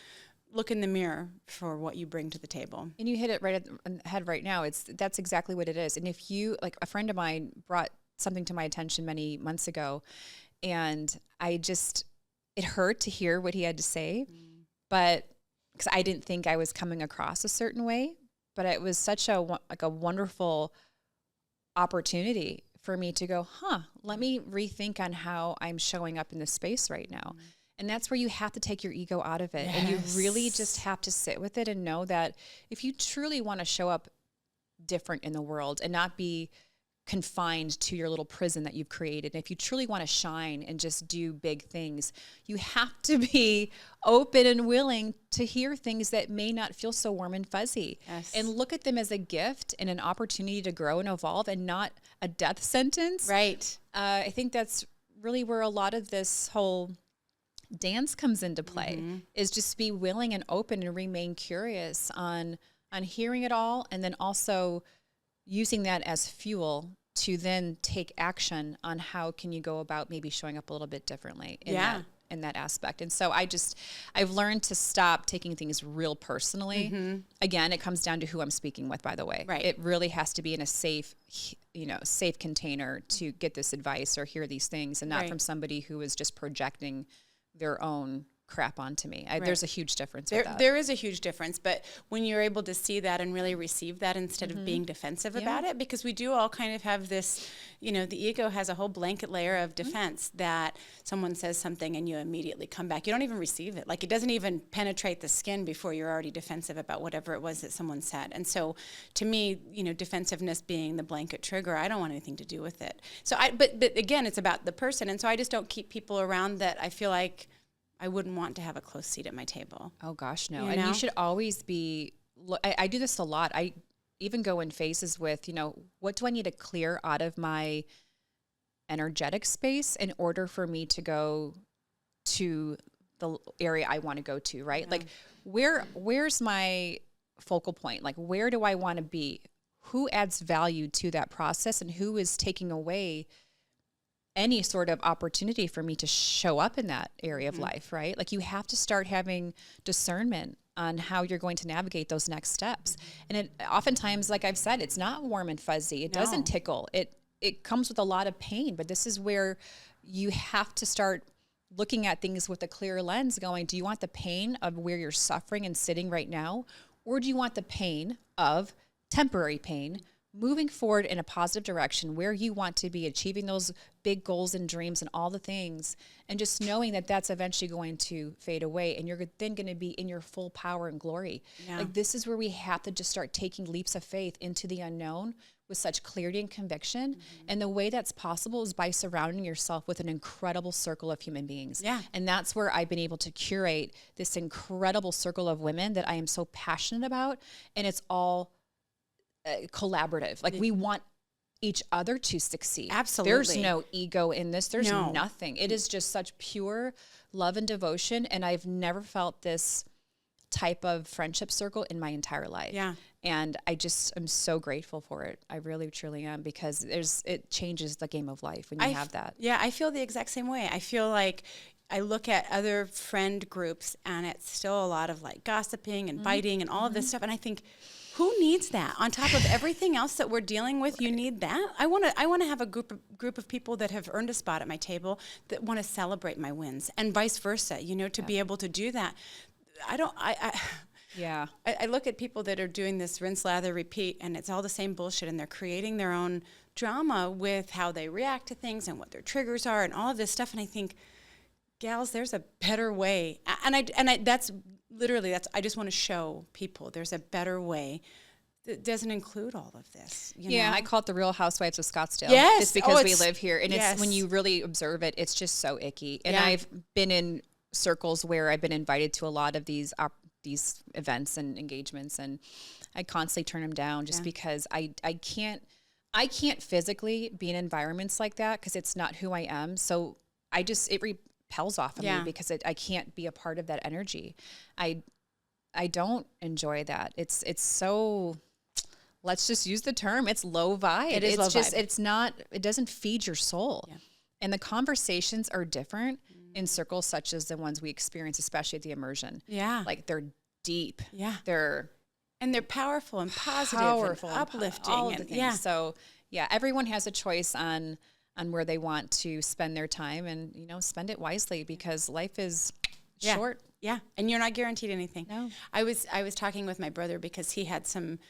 Speaker 2: look in the mirror for what you bring to the table.
Speaker 3: And you hit it right on the head right now. That's exactly what it is. And if you, like, a friend of mine brought something to my attention many months ago, and it hurt to hear what he had to say. But because I didn't think I was coming across a certain way, but it was such a wonderful opportunity for me to go, let me rethink on how I'm showing up in this space right now. And that's where you have to take your ego out of it. Yes. And you really just have to sit with it and know that if you truly want to show up different in the world and not be confined to your little prison that you've created. And if you truly want to shine and just do big things, you have to be open and willing to hear things that may not feel so warm and fuzzy.
Speaker 2: Yes.
Speaker 3: And look at them as a gift and an opportunity to grow and evolve, and not a death sentence.
Speaker 2: Right.
Speaker 3: I think that's really where a lot of this whole dance comes into play, is just be willing and open and remain curious on hearing it all, and then also using that as fuel to then take action on how can you go about maybe showing up a little bit differently in that aspect. And so I've learned to stop taking things real personally. Again, it comes down to who I'm speaking with, by the way.
Speaker 2: Right.
Speaker 3: It really has to be in a safe container to get this advice or hear these things, and not from somebody who is just projecting their own crap onto me. There's a huge difference with that.
Speaker 2: There is a huge difference, but when you're able to see that and really receive that instead of being defensive about it, because we do all kind of have this, you know, the ego has a whole blanket layer of defense that someone says something and you immediately come back. You don't even receive it. Like, it doesn't even penetrate the skin before you're already defensive about whatever it was that someone said. And so to me, you know, defensiveness being the blanket trigger, I don't want anything to do with it. So but again, it's about the person. And so I just don't keep people around that I feel like I wouldn't want to have a close seat at my table.
Speaker 3: Oh gosh, no.
Speaker 2: You
Speaker 3: And
Speaker 2: know?
Speaker 3: you should always be, I do this a lot. I even go in phases with, you know, what do I need to clear out of my energetic space in order for me to go to the area I want to go to, right?
Speaker 2: Yeah.
Speaker 3: Like, where's my focal point? Like, where do I want to be? Who adds value to that process, and who is taking away any sort of opportunity for me to show up in that area of life, right? Like, you have to start having discernment on how you're going to navigate those next steps. And it oftentimes, like I've said, it's not warm and fuzzy. It doesn't tickle. It comes with a lot of pain, but this is where you have to start looking at things with a clear lens, going, do you want the pain of where you're suffering and sitting right now? Or do you want the pain of temporary pain, moving forward in a positive direction where you want to be, achieving those big goals and dreams and all the things, and just knowing that that's eventually going to fade away, and you're then going to be in your full power and glory.
Speaker 2: Yeah.
Speaker 3: Like, this is where we have to just start taking leaps of faith into the unknown with such clarity and conviction. And the way that's possible is by surrounding yourself with an incredible circle of human beings.
Speaker 2: Yeah.
Speaker 3: And that's where I've been able to curate this incredible circle of women that I am so passionate about. And it's all collaborative. Like, we want each other to succeed.
Speaker 2: Absolutely.
Speaker 3: There's no ego in this. There's
Speaker 2: No.
Speaker 3: nothing. It is just such pure love and devotion. And I've never felt this type of friendship circle in my entire life.
Speaker 2: Yeah.
Speaker 3: And I'm so grateful for it. I really, truly am, because it changes the game of life when you have that.
Speaker 2: Yeah, I feel the exact same way. I feel like I look at other friend groups and it's still a lot of like gossiping and biting and all of this stuff. And I think, who needs that? On top of everything else that we're dealing with, you need that? I want to have a group of people that have earned a spot at my table that want to celebrate my wins, and vice versa, you know, to be able to do that. I look at people that are doing this rinse, lather, repeat, and it's all the same bullshit, and they're creating their own drama with how they react to things and what their triggers are and all of this stuff. And I think, gals, there's a better way. That's I just want to show people there's a better way that doesn't include all of this. You know?
Speaker 3: I call it the Real Housewives of Scottsdale.
Speaker 2: Yes.
Speaker 3: Just because we live here. And
Speaker 2: yes.
Speaker 3: it's, when you really observe it, it's just so icky. And
Speaker 2: Yeah.
Speaker 3: I've been in circles where I've been invited to a lot of these these events and engagements, and I constantly turn them down just because I can't physically be in environments like that because it's not who I am. So it repels off of me because I can't be a part of that energy. I don't enjoy that. It's so, let's just use the term, it's low vibe.
Speaker 2: It is
Speaker 3: it's
Speaker 2: low
Speaker 3: just,
Speaker 2: vibe.
Speaker 3: It's not, it doesn't feed your soul. Yeah. And the conversations are different in circles such as the ones we experience, especially at the immersion.
Speaker 2: Yeah.
Speaker 3: Like they're deep.
Speaker 2: Yeah.
Speaker 3: They're
Speaker 2: powerful and positive and uplifting.
Speaker 3: All of the things. So everyone has a choice on where they want to spend their time, and, spend it wisely because life is short.
Speaker 2: Yeah. And you're not guaranteed anything.
Speaker 3: No.
Speaker 2: I was talking with my brother because he had some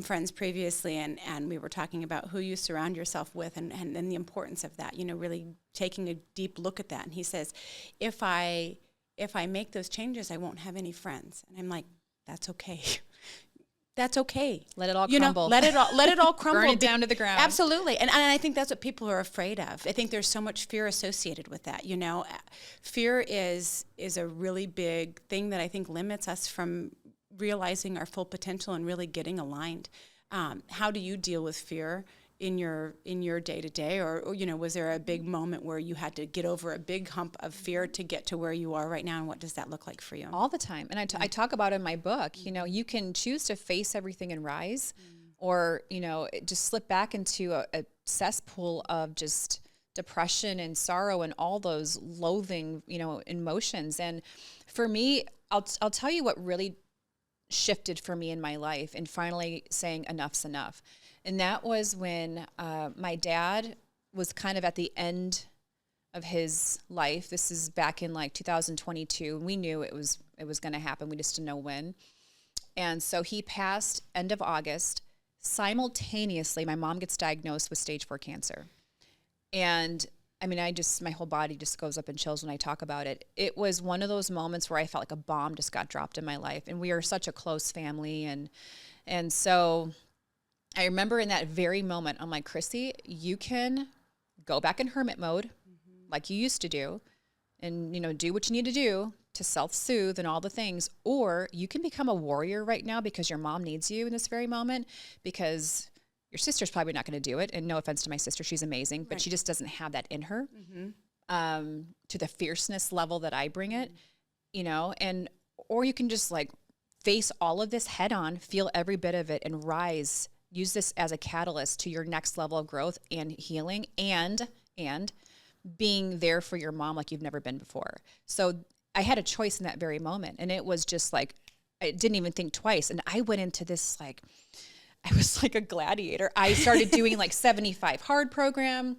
Speaker 2: friends previously, and we were talking about who you surround yourself with and the importance of that, really taking a deep look at that. And he says, if I make those changes, I won't have any friends. And I'm like, that's okay. That's okay.
Speaker 3: Let it all crumble.
Speaker 2: Let it all crumble.
Speaker 3: Burn it down to the ground.
Speaker 2: Absolutely. And I think that's what people are afraid of. I think there's so much fear associated with that. Fear is a really big thing that I think limits us from realizing our full potential and really getting aligned. How do you deal with fear in your day-to-day, or was there a big moment where you had to get over a big hump of fear to get to where you are right now, and what does that look like for you?
Speaker 3: All the time. And I talk about in my book, you can choose to face everything and rise, or, just slip back into a cesspool of just depression and sorrow and all those loathing, emotions. And for me, I'll tell you what really shifted for me in my life and finally saying enough's enough. And that was when my dad was kind of at the end of his life. This is back in like 2022. And we knew it was going to happen. We just didn't know when. And so he passed end of August. Simultaneously, my mom gets diagnosed with stage 4 cancer. And I mean, my whole body just goes up in chills when I talk about it. It was one of those moments where I felt like a bomb just got dropped in my life. And we are such a close family. And so I remember in that very moment, I'm like, Chrissy, you can go back in hermit mode like you used to do and, do what you need to do to self-soothe and all the things. Or you can become a warrior right now because your mom needs you in this very moment, because your sister's probably not going to do it. And no offense to my sister, she's amazing, but she just doesn't have that in her to the fierceness level that I bring it, or you can just like face all of this head on, feel every bit of it, and rise. Use this as a catalyst to your next level of growth and healing, and being there for your mom like you've never been before. So I had a choice in that very moment, and it was just like, I didn't even think twice. And I went into this like, I was like a gladiator. I started doing like 75 hard program,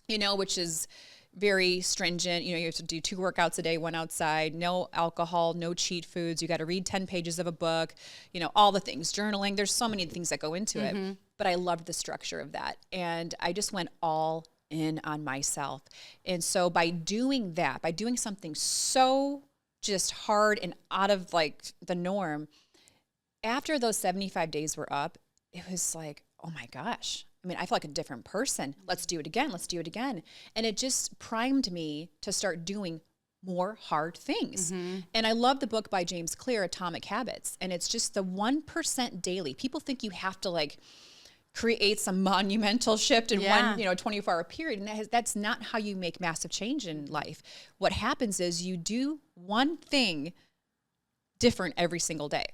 Speaker 3: which is very stringent. You have to do 2 workouts a day, 1 outside, no alcohol, no cheat foods. You got to read 10 pages of a book, all the things, journaling. There's so many things that go into it, but I loved the structure of that. And I just went all in on myself. And so by doing that, by doing something so just hard and out of like the norm, after those 75 days were up, it was like, oh my gosh. I mean, I feel like a different person. Let's do it again. Let's do it again. And it just primed me to start doing more hard things. And I love the book by James Clear, Atomic Habits. And it's just the 1% daily. People think you have to like create some monumental shift in one, 24-hour period. And that's not how you make massive change in life. What happens is you do one thing different every single day.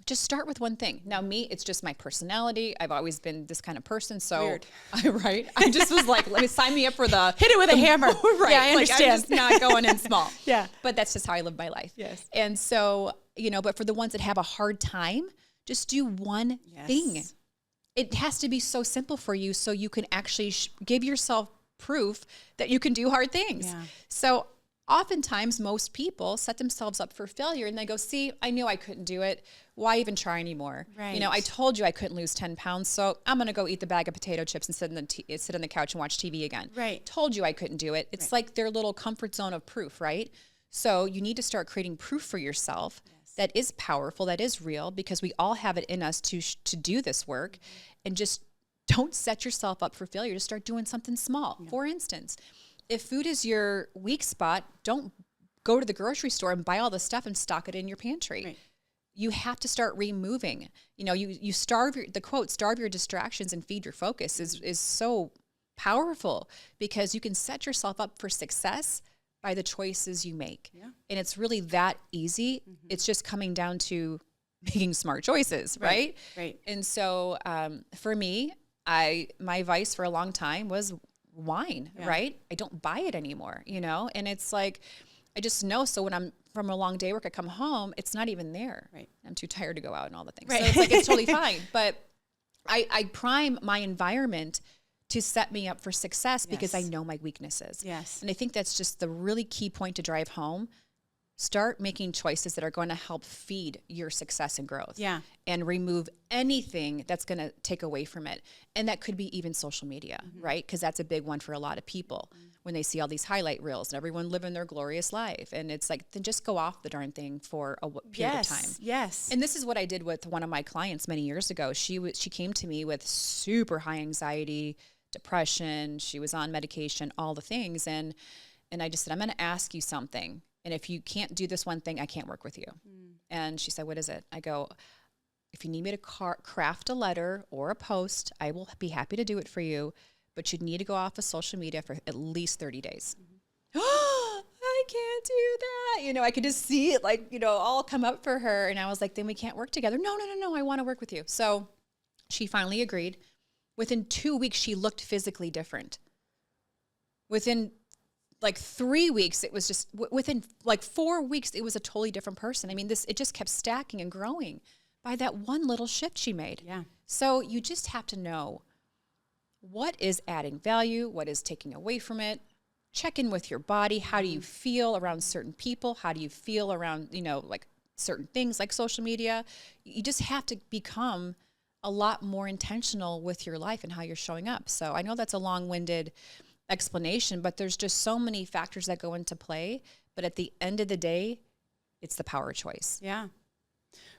Speaker 3: Just start with one thing. Now, me, it's just my personality. I've always been this kind of person. So,
Speaker 2: weird.
Speaker 3: Right? I just was like, let me sign me up for the
Speaker 2: hit it with a hammer.
Speaker 3: Right?
Speaker 2: Yeah, I understand.
Speaker 3: Like, I'm just not going in small.
Speaker 2: Yeah,
Speaker 3: but that's just how I live my life.
Speaker 2: Yes.
Speaker 3: And so, but for the ones that have a hard time, just do one thing. It has to be so simple for you, so you can actually give yourself proof that you can do hard things.
Speaker 2: Yeah.
Speaker 3: So oftentimes most people set themselves up for failure, and they go, see, I knew I couldn't do it. Why even try anymore?
Speaker 2: Right.
Speaker 3: I told you I couldn't lose 10 pounds, so I'm going to go eat the bag of potato chips and sit on the couch and watch TV again.
Speaker 2: Right.
Speaker 3: Told you I couldn't do it. It's like their little comfort zone of proof, right? So you need to start creating proof for yourself that is powerful, that is real, because we all have it in us to do this work. And just don't set yourself up for failure. Just start doing something small. For instance, if food is your weak spot, don't go to the grocery store and buy all the stuff and stock it in your pantry. you have to start removing. You starve starve your distractions and feed your focus is so powerful, because you can set yourself up for success by the choices you make. Yeah. And it's really that easy. It's just coming down to making smart choices, right?
Speaker 2: Right.
Speaker 3: And so for me, my vice for a long time was wine, right? I don't buy it anymore, and it's like, I just know. So when I'm from a long day work, I come home, it's not even there. Right. I'm too tired to go out and all the things. Right. So it's like, it's totally fine. But I prime my environment to set me up for success because I know my weaknesses.
Speaker 2: Yes.
Speaker 3: And I think that's just the really key point to drive home. Start making choices that are going to help feed your success and growth.
Speaker 2: Yeah.
Speaker 3: And remove anything that's going to take away from it. And that could be even social media, right? Because that's a big one for a lot of people when they see all these highlight reels and everyone living their glorious life. And it's like, then just go off the darn thing for a period of time.
Speaker 2: Yes.
Speaker 3: And this is what I did with one of my clients many years ago. She came to me with super high anxiety, depression. She was on medication, all the things. And I just said, I'm going to ask you something. And if you can't do this one thing, I can't work with you. And she said, what is it? I go, if you need me to craft a letter or a post, I will be happy to do it for you. But you'd need to go off of social media for at least 30 days. Oh, I can't do that. I could just see it all come up for her. And I was like, then we can't work together. No, I want to work with you. So she finally agreed. Within 2 weeks, she looked physically different. Within 3 weeks, it was just, within 4 weeks, it was a totally different person. I mean, it just kept stacking and growing by that one little shift she made.
Speaker 2: Yeah.
Speaker 3: So you just have to know what is adding value, what is taking away from it. Check in with your body. How do you feel around certain people? How do you feel around, certain things like social media? You just have to become a lot more intentional with your life and how you're showing up. So I know that's a long-winded explanation, but there's just so many factors that go into play. But at the end of the day, it's the power of choice.
Speaker 2: Yeah.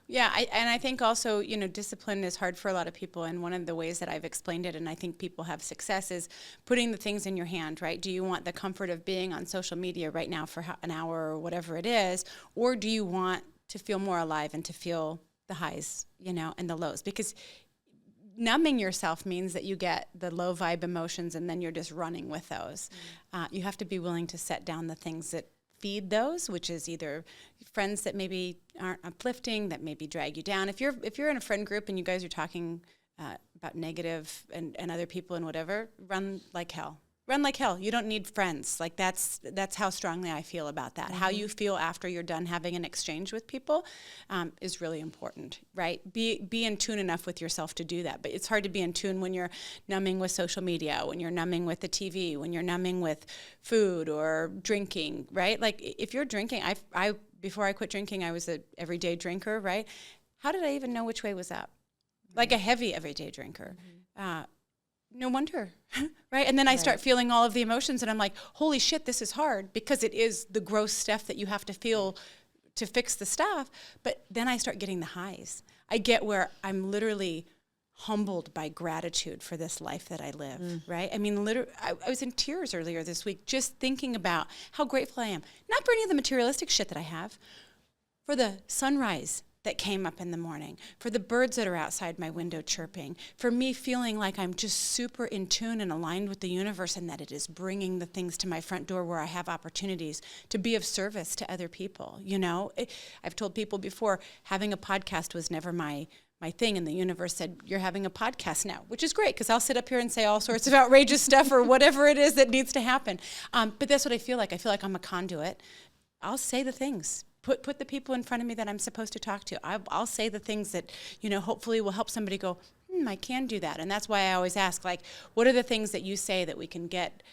Speaker 2: Yeah. I think also, discipline is hard for a lot of people. And one of the ways that I've explained it, and I think people have success, is putting the things in your hand, right? Do you want the comfort of being on social media right now for an hour or whatever it is? Or do you want to feel more alive and to feel the highs, and the lows? Because numbing yourself means that you get the low vibe emotions and then you're just running with those. You have to be willing to set down the things that feed those, which is either friends that maybe aren't uplifting, that maybe drag you down. If you're in a friend group and you guys are talking about negative and other people and whatever, run like hell. Run like hell. You don't need friends. That's how strongly I feel about that. How you feel after you're done having an exchange with people is really important, right? Be in tune enough with yourself to do that. But it's hard to be in tune when you're numbing with social media, when you're numbing with the TV, when you're numbing with food or drinking, right? Like if you're drinking, I before I quit drinking, I was an everyday drinker, right? How did I even know which way was up? Like a heavy everyday drinker. No wonder, right? And then I start feeling all of the emotions and I'm like, holy shit, this is hard, because it is the gross stuff that you have to feel to fix the stuff. But then I start getting the highs. I get where I'm literally humbled by gratitude for this life that I live, right? I mean, literally, I was in tears earlier this week just thinking about how grateful I am. Not for any of the materialistic shit that I have, for the sunrise that came up in the morning, for the birds that are outside my window chirping, for me feeling like I'm just super in tune and aligned with the universe, and that it is bringing the things to my front door where I have opportunities to be of service to other people. I've told people before, having a podcast was never my thing, and the universe said, you're having a podcast now, which is great, because I'll sit up here and say all sorts of outrageous stuff or whatever it is that needs to happen. But that's what I feel like. I feel like I'm a conduit. I'll say the things. Put the people in front of me that I'm supposed to talk to. I'll say the things that, hopefully will help somebody go, I can do that. And that's why I always ask, what are the things that you say that we can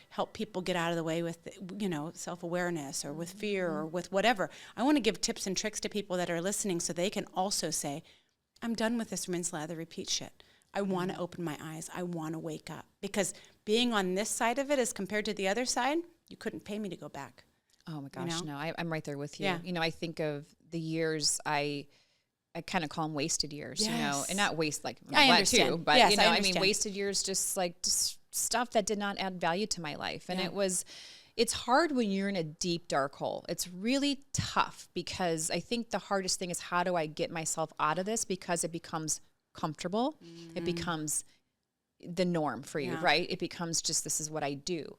Speaker 2: help people get out of the way with, self-awareness or with fear or with whatever. I want to give tips and tricks to people that are listening so they can also say, I'm done with this rinse, lather, repeat shit. I want to open my eyes. I want to wake up. Because being on this side of it as compared to the other side, you couldn't pay me to go back.
Speaker 3: Oh my gosh, no, I'm right there with you. Yeah. I think of the years I kind of call them wasted years, and not waste
Speaker 2: I understand.
Speaker 3: Too, but
Speaker 2: yes,
Speaker 3: I mean wasted years, just stuff that did not add value to my life. And it was, it's hard when you're in a deep, dark hole. It's really tough because I think the hardest thing is how do I get myself out of this, because it becomes comfortable. It becomes the norm for you, right? It becomes just, this is what I do.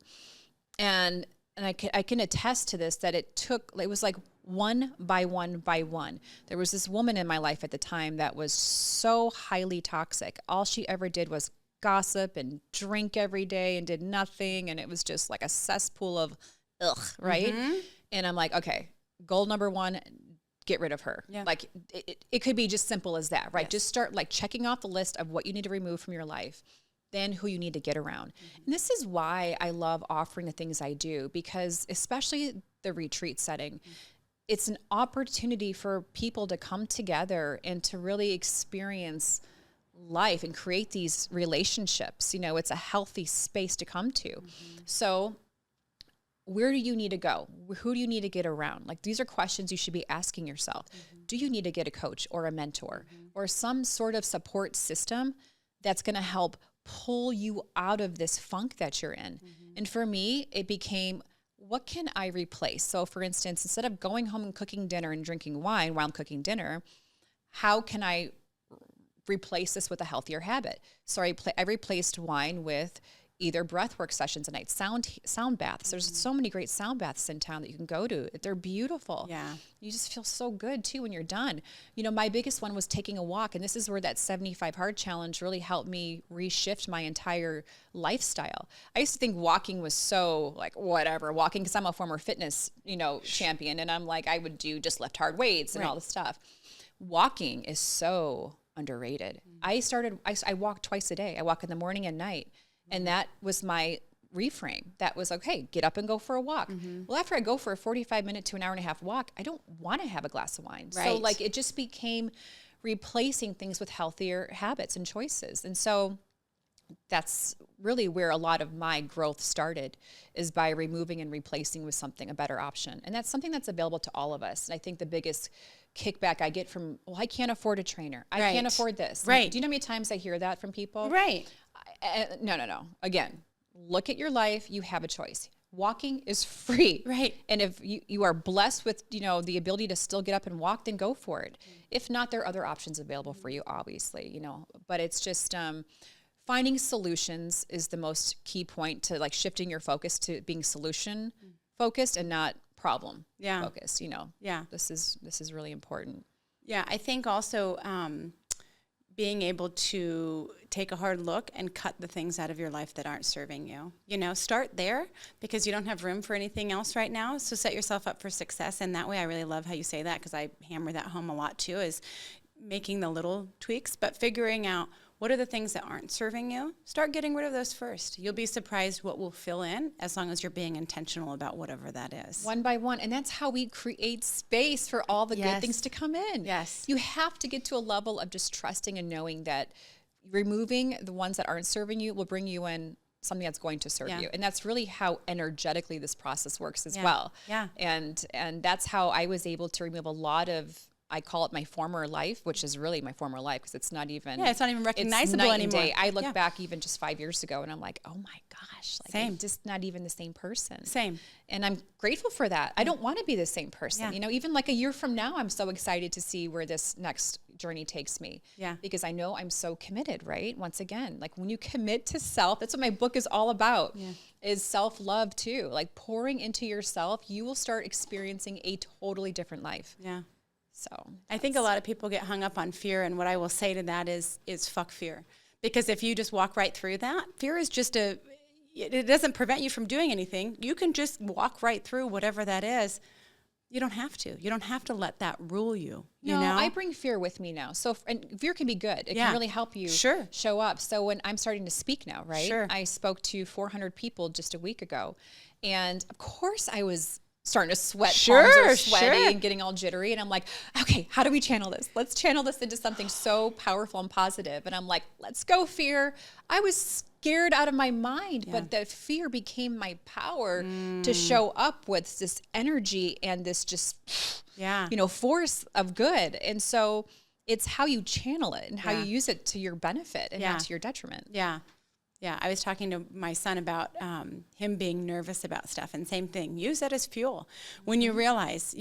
Speaker 3: And I can attest to this, that it was like one by one by one. There was this woman in my life at the time that was so highly toxic. All she ever did was gossip and drink every day and did nothing. And it was just like a cesspool of ugh, right? And I'm like, okay, goal number one, get rid of her. Yeah. Like it could be just simple as that, right? Yes. Just start like checking off the list of what you need to remove from your life, then who you need to get around. And this is why I love offering the things I do, because especially the retreat setting, it's an opportunity for people to come together and to really experience life and create these relationships. You know, it's a healthy space to come to. So where do you need to go? Who do you need to get around? Like, these are questions you should be asking yourself. Do you need to get a coach or a mentor or some sort of support system that's going to help pull you out of this funk that you're in? And for me, it became, what can I replace? So for instance, instead of going home and cooking dinner and drinking wine while I'm cooking dinner, how can I replace this with a healthier habit? So I replaced wine with either breathwork sessions at night, sound baths. There's so many great sound baths in town that you can go to. They're beautiful. Yeah. You just feel so good too when you're done. You know, my biggest one was taking a walk, and this is where that 75 hard challenge really helped me reshift my entire lifestyle. I used to think walking was so like whatever, walking, because I'm a former fitness, champion, and I'm like, I would do just lift hard weights and all this stuff. Walking is so underrated. I walk twice a day. I walk in the morning and night. And that was my reframe. That was, okay, get up and go for a walk. Well, after I go for a 45-minute to an hour and a half walk, I don't want to have a glass of wine. Right. So like it just became replacing things with healthier habits and choices. And so that's really where a lot of my growth started, is by removing and replacing with something, a better option. And that's something that's available to all of us. And I think the biggest kickback I get from, well, I can't afford a trainer. I can't afford this. Right. Do you know how many times I hear that from people? Right. No. Again, look at your life. You have a choice. Walking is free. Right. And if you are blessed with, the ability to still get up and walk, then go for it. If not, there are other options available for you, obviously, but it's just, finding solutions is the most key point to like shifting your focus to being solution focused and not problem focused, Yeah. This is really important.
Speaker 2: Yeah. I think also, being able to take a hard look and cut the things out of your life that aren't serving you. Start there, because you don't have room for anything else right now. So set yourself up for success. And that way, I really love how you say that, because I hammer that home a lot too, is making the little tweaks, but figuring out what are the things that aren't serving you. Start getting rid of those first. You'll be surprised what will fill in, as long as you're being intentional about whatever that is.
Speaker 3: One by one. And that's how we create space for all the good things to come in. Yes. You have to get to a level of just trusting and knowing that removing the ones that aren't serving you will bring you in something that's going to serve you. And that's really how energetically this process works as well. Yeah. And that's how I was able to remove a lot of, I call it my former life, which is really my former life, because it's not even
Speaker 2: recognizable anymore.
Speaker 3: I look back even just 5 years ago and I'm like, oh my gosh, like I'm just not even the same person. Same. And I'm grateful for that. I don't want to be the same person. Even like a year from now, I'm so excited to see where this next journey takes me. Yeah. Because I know I'm so committed, right? Once again, like when you commit to self, that's what my book is all about, is self-love too. Like pouring into yourself, you will start experiencing a totally different life. Yeah. So
Speaker 2: I think a lot of people get hung up on fear, and what I will say to that is fuck fear. Because if you just walk right through that, fear is just it doesn't prevent you from doing anything. You can just walk right through whatever that is. You don't have to. You don't have to let that rule you.
Speaker 3: No, I bring fear with me now. So, and fear can be good. It can really help you show up. So when I'm starting to speak now, right? Sure. I spoke to 400 people just a week ago. And of course I was starting to sweat, palms are sweaty and getting all jittery. And I'm like, okay, how do we channel this? Let's channel this into something so powerful and positive. And I'm like, let's go, fear. I was scared out of my mind, but the fear became my power to show up with this energy and this just, force of good. And so it's how you channel it and how you use it to your benefit and not to your detriment.
Speaker 2: Yeah. Yeah, I was talking to my son about him being nervous about stuff, and same thing. Use that as fuel. When you realize,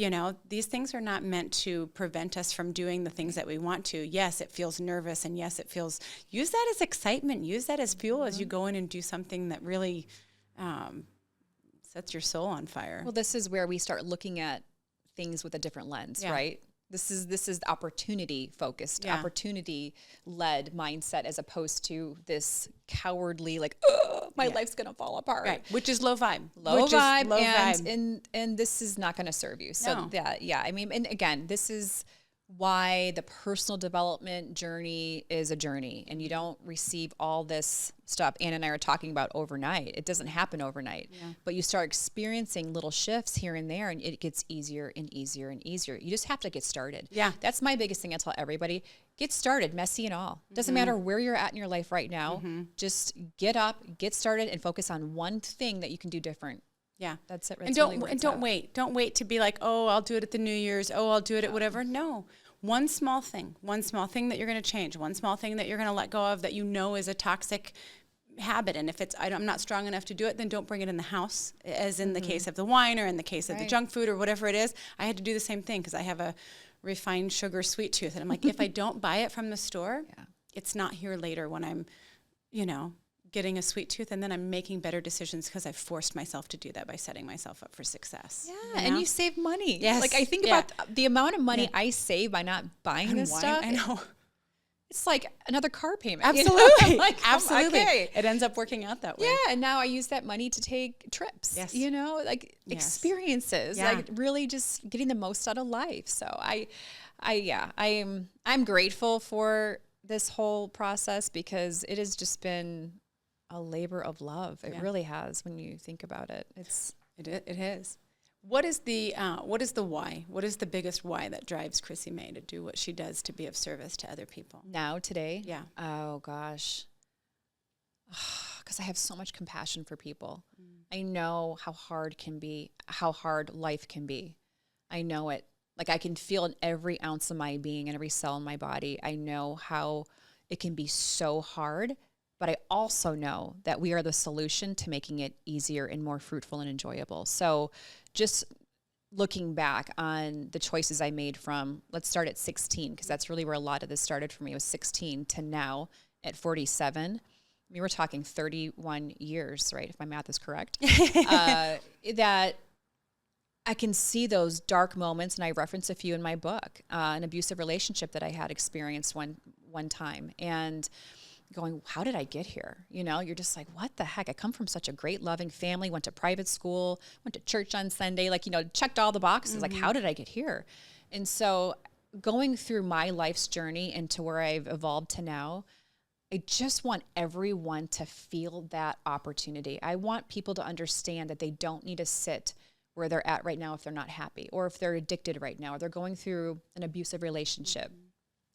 Speaker 2: these things are not meant to prevent us from doing the things that we want to. Yes, it feels nervous, and yes, use that as excitement. Use that as fuel as you go in and do something that really sets your soul on fire.
Speaker 3: Well, this is where we start looking at things with a different lens, right? This is opportunity focused, opportunity led mindset, as opposed to this cowardly, like, oh, my life's gonna fall apart.
Speaker 2: Right, which is low vibe.
Speaker 3: Low vibe. And this is not gonna serve you. So I mean, and again, this is why the personal development journey is a journey, and you don't receive all this stuff Ann and I are talking about overnight. It doesn't happen overnight, but you start experiencing little shifts here and there, and it gets easier and easier and easier. You just have to get started.
Speaker 2: Yeah.
Speaker 3: That's my biggest thing I tell everybody. Get started, messy and all. Doesn't matter where you're at in your life right now. Just get up, get started, and focus on one thing that you can do different.
Speaker 2: Yeah,
Speaker 3: that's it.
Speaker 2: And don't wait. Don't wait to be like, oh, I'll do it at the New Year's. Oh, I'll do it at whatever. No, one small thing that you're going to change, one small thing that you're going to let go of that is a toxic habit. And if I'm not strong enough to do it, then don't bring it in the house. As in the case of the wine, or in the case of the junk food, or whatever it is. I had to do the same thing because I have a refined sugar sweet tooth, and I'm like, if I don't buy it from the store, it's not here later when I'm, getting a sweet tooth, and then I'm making better decisions because I forced myself to do that by setting myself up for success.
Speaker 3: Yeah, and you save money.
Speaker 2: Yes.
Speaker 3: Like, I think about the amount of money I save by not buying this stuff.
Speaker 2: I know.
Speaker 3: It's like another car payment.
Speaker 2: Absolutely.
Speaker 3: Like,
Speaker 2: absolutely.
Speaker 3: Okay.
Speaker 2: It ends up working out that way.
Speaker 3: Yeah, and now I use that money to take trips.
Speaker 2: Yes.
Speaker 3: Experiences. Like, really just getting the most out of life. So I'm grateful for this whole process, because it has just been a labor of love. It really has, when you think about it.
Speaker 2: It is. What is the why? What is the biggest why that drives Chrissy May to do what she does to be of service to other people?
Speaker 3: Now, today?
Speaker 2: Yeah.
Speaker 3: Oh, gosh. Because I have so much compassion for people. I know how hard life can be. I know it. Like, I can feel in every ounce of my being and every cell in my body. I know how it can be so hard. But I also know that we are the solution to making it easier and more fruitful and enjoyable. So just looking back on the choices I made from, let's start at 16, because that's really where a lot of this started for me. It was 16 to now at 47. We were talking 31 years, right? If my math is correct. That I can see those dark moments, and I reference a few in my book, an abusive relationship that I had experienced one time. And going, how did I get here? You're just like, what the heck? I come from such a great, loving family, went to private school, went to church on Sunday, checked all the boxes. Like, how did I get here? And so going through my life's journey and to where I've evolved to now, I just want everyone to feel that opportunity. I want people to understand that they don't need to sit where they're at right now if they're not happy, or if they're addicted right now, or they're going through an abusive relationship.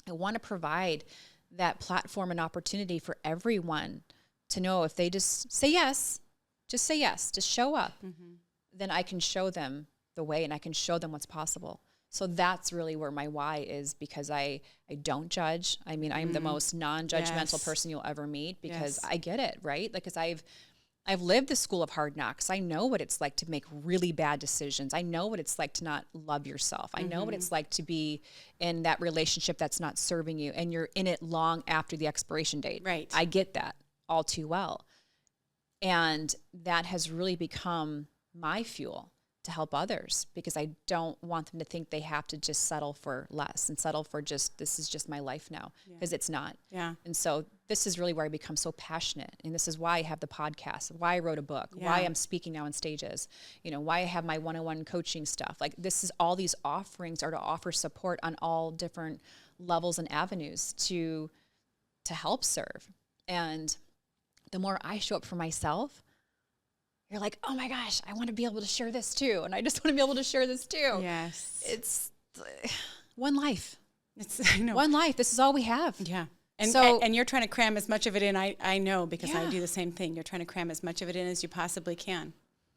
Speaker 3: I want to provide that platform and opportunity for everyone to know, if they just say yes, just show up, then I can show them the way, and I can show them what's possible. So that's really where my why is, because I don't judge. I mean, I'm the most non-judgmental person you'll ever meet, because I get it, right? Like, 'cause I've lived the school of hard knocks. I know what it's like to make really bad decisions. I know what it's like to not love yourself. I know what it's like to be in that relationship that's not serving you, and you're in it long after the expiration date.
Speaker 2: Right.
Speaker 3: I get that all too well. And that has really become my fuel to help others, because I don't want them to think they have to just settle for less and settle for just, this is just my life now, because it's not.
Speaker 2: Yeah.
Speaker 3: And so this is really where I become so passionate. And this is why I have the podcast, why I wrote a book, why I'm speaking now on stages, why I have my one-on-one coaching stuff. Like, this is, all these offerings are to offer support on all different levels and avenues to help serve. And the more I show up for myself, you're like, oh my gosh, I want to be able to share this too. And I just want to be able to share this too.
Speaker 2: Yes.
Speaker 3: It's one life.
Speaker 2: I know.
Speaker 3: One life. This is all we have.
Speaker 2: Yeah. And you're trying to cram as much of it in. I know, because I do the same thing. You're trying to cram as much of it in as you possibly can.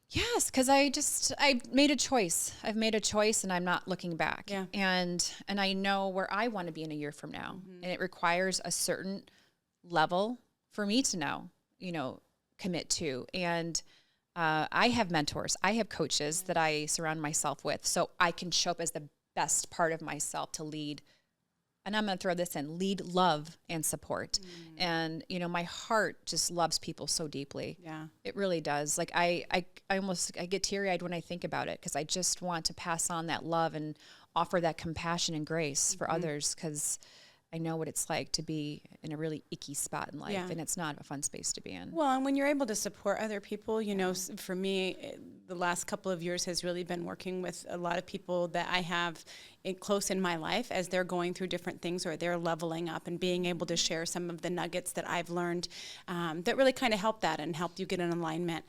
Speaker 3: Yes, because I made a choice. I've made a choice, and I'm not looking back.
Speaker 2: Yeah.
Speaker 3: And I know where I want to be in a year from now. And it requires a certain level for me to know. commit to. And I have mentors, I have coaches that I surround myself with, so I can show up as the best part of myself to lead. And I'm going to throw this in, lead, love, and support. And, my heart just loves people so deeply.
Speaker 2: Yeah.
Speaker 3: It really does. Like I get teary eyed when I think about it, because I just want to pass on that love and offer that compassion and grace for others, because I know what it's like to be in a really icky spot in life, and it's not a fun space to be in.
Speaker 2: Well, and when you're able to support other people, for me, the last couple of years has really been working with a lot of people that I have close in my life as they're going through different things or they're leveling up, and being able to share some of the nuggets that I've learned that really kind of help that and help you get in alignment.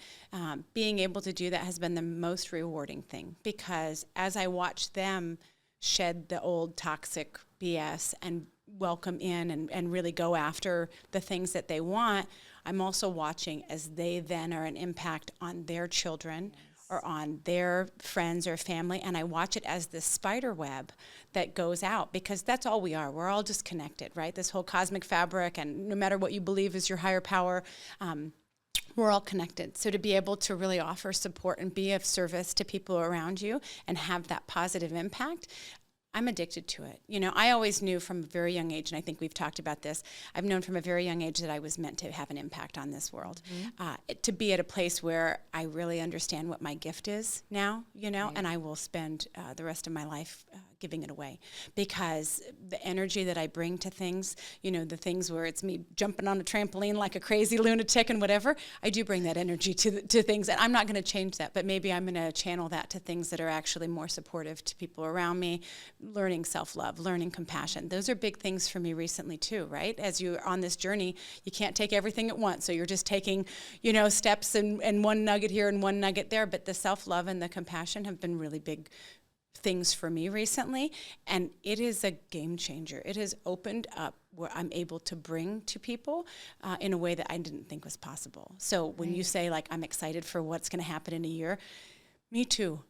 Speaker 2: Being able to do that has been the most rewarding thing, because as I watch them shed the old toxic BS and welcome in and really go after the things that they want, I'm also watching as they then are an impact on their children or on their friends or family, and I watch it as this spider web that goes out, because that's all we are. We're all just connected, right? This whole cosmic fabric, and no matter what you believe is your higher power, we're all connected. So to be able to really offer support and be of service to people around you and have that positive impact, I'm addicted to it. I always knew from a very young age, and I think we've talked about this, I've known from a very young age that I was meant to have an impact on this world. To be at a place where I really understand what my gift is now, and I will spend the rest of my life giving it away, because the energy that I bring to things, the things where it's me jumping on a trampoline like a crazy lunatic and whatever, I do bring that energy to things, and I'm not going to change that, but maybe I'm going to channel that to things that are actually more supportive to people around me. Learning self-love, learning compassion. Those are big things for me recently too, right? As you're on this journey, you can't take everything at once. So you're just taking, steps and one nugget here and one nugget there. But the self-love and the compassion have been really big things for me recently. And it is a game changer. It has opened up what I'm able to bring to people in a way that I didn't think was possible. So when you say, like, I'm excited for what's going to happen in a year, me too,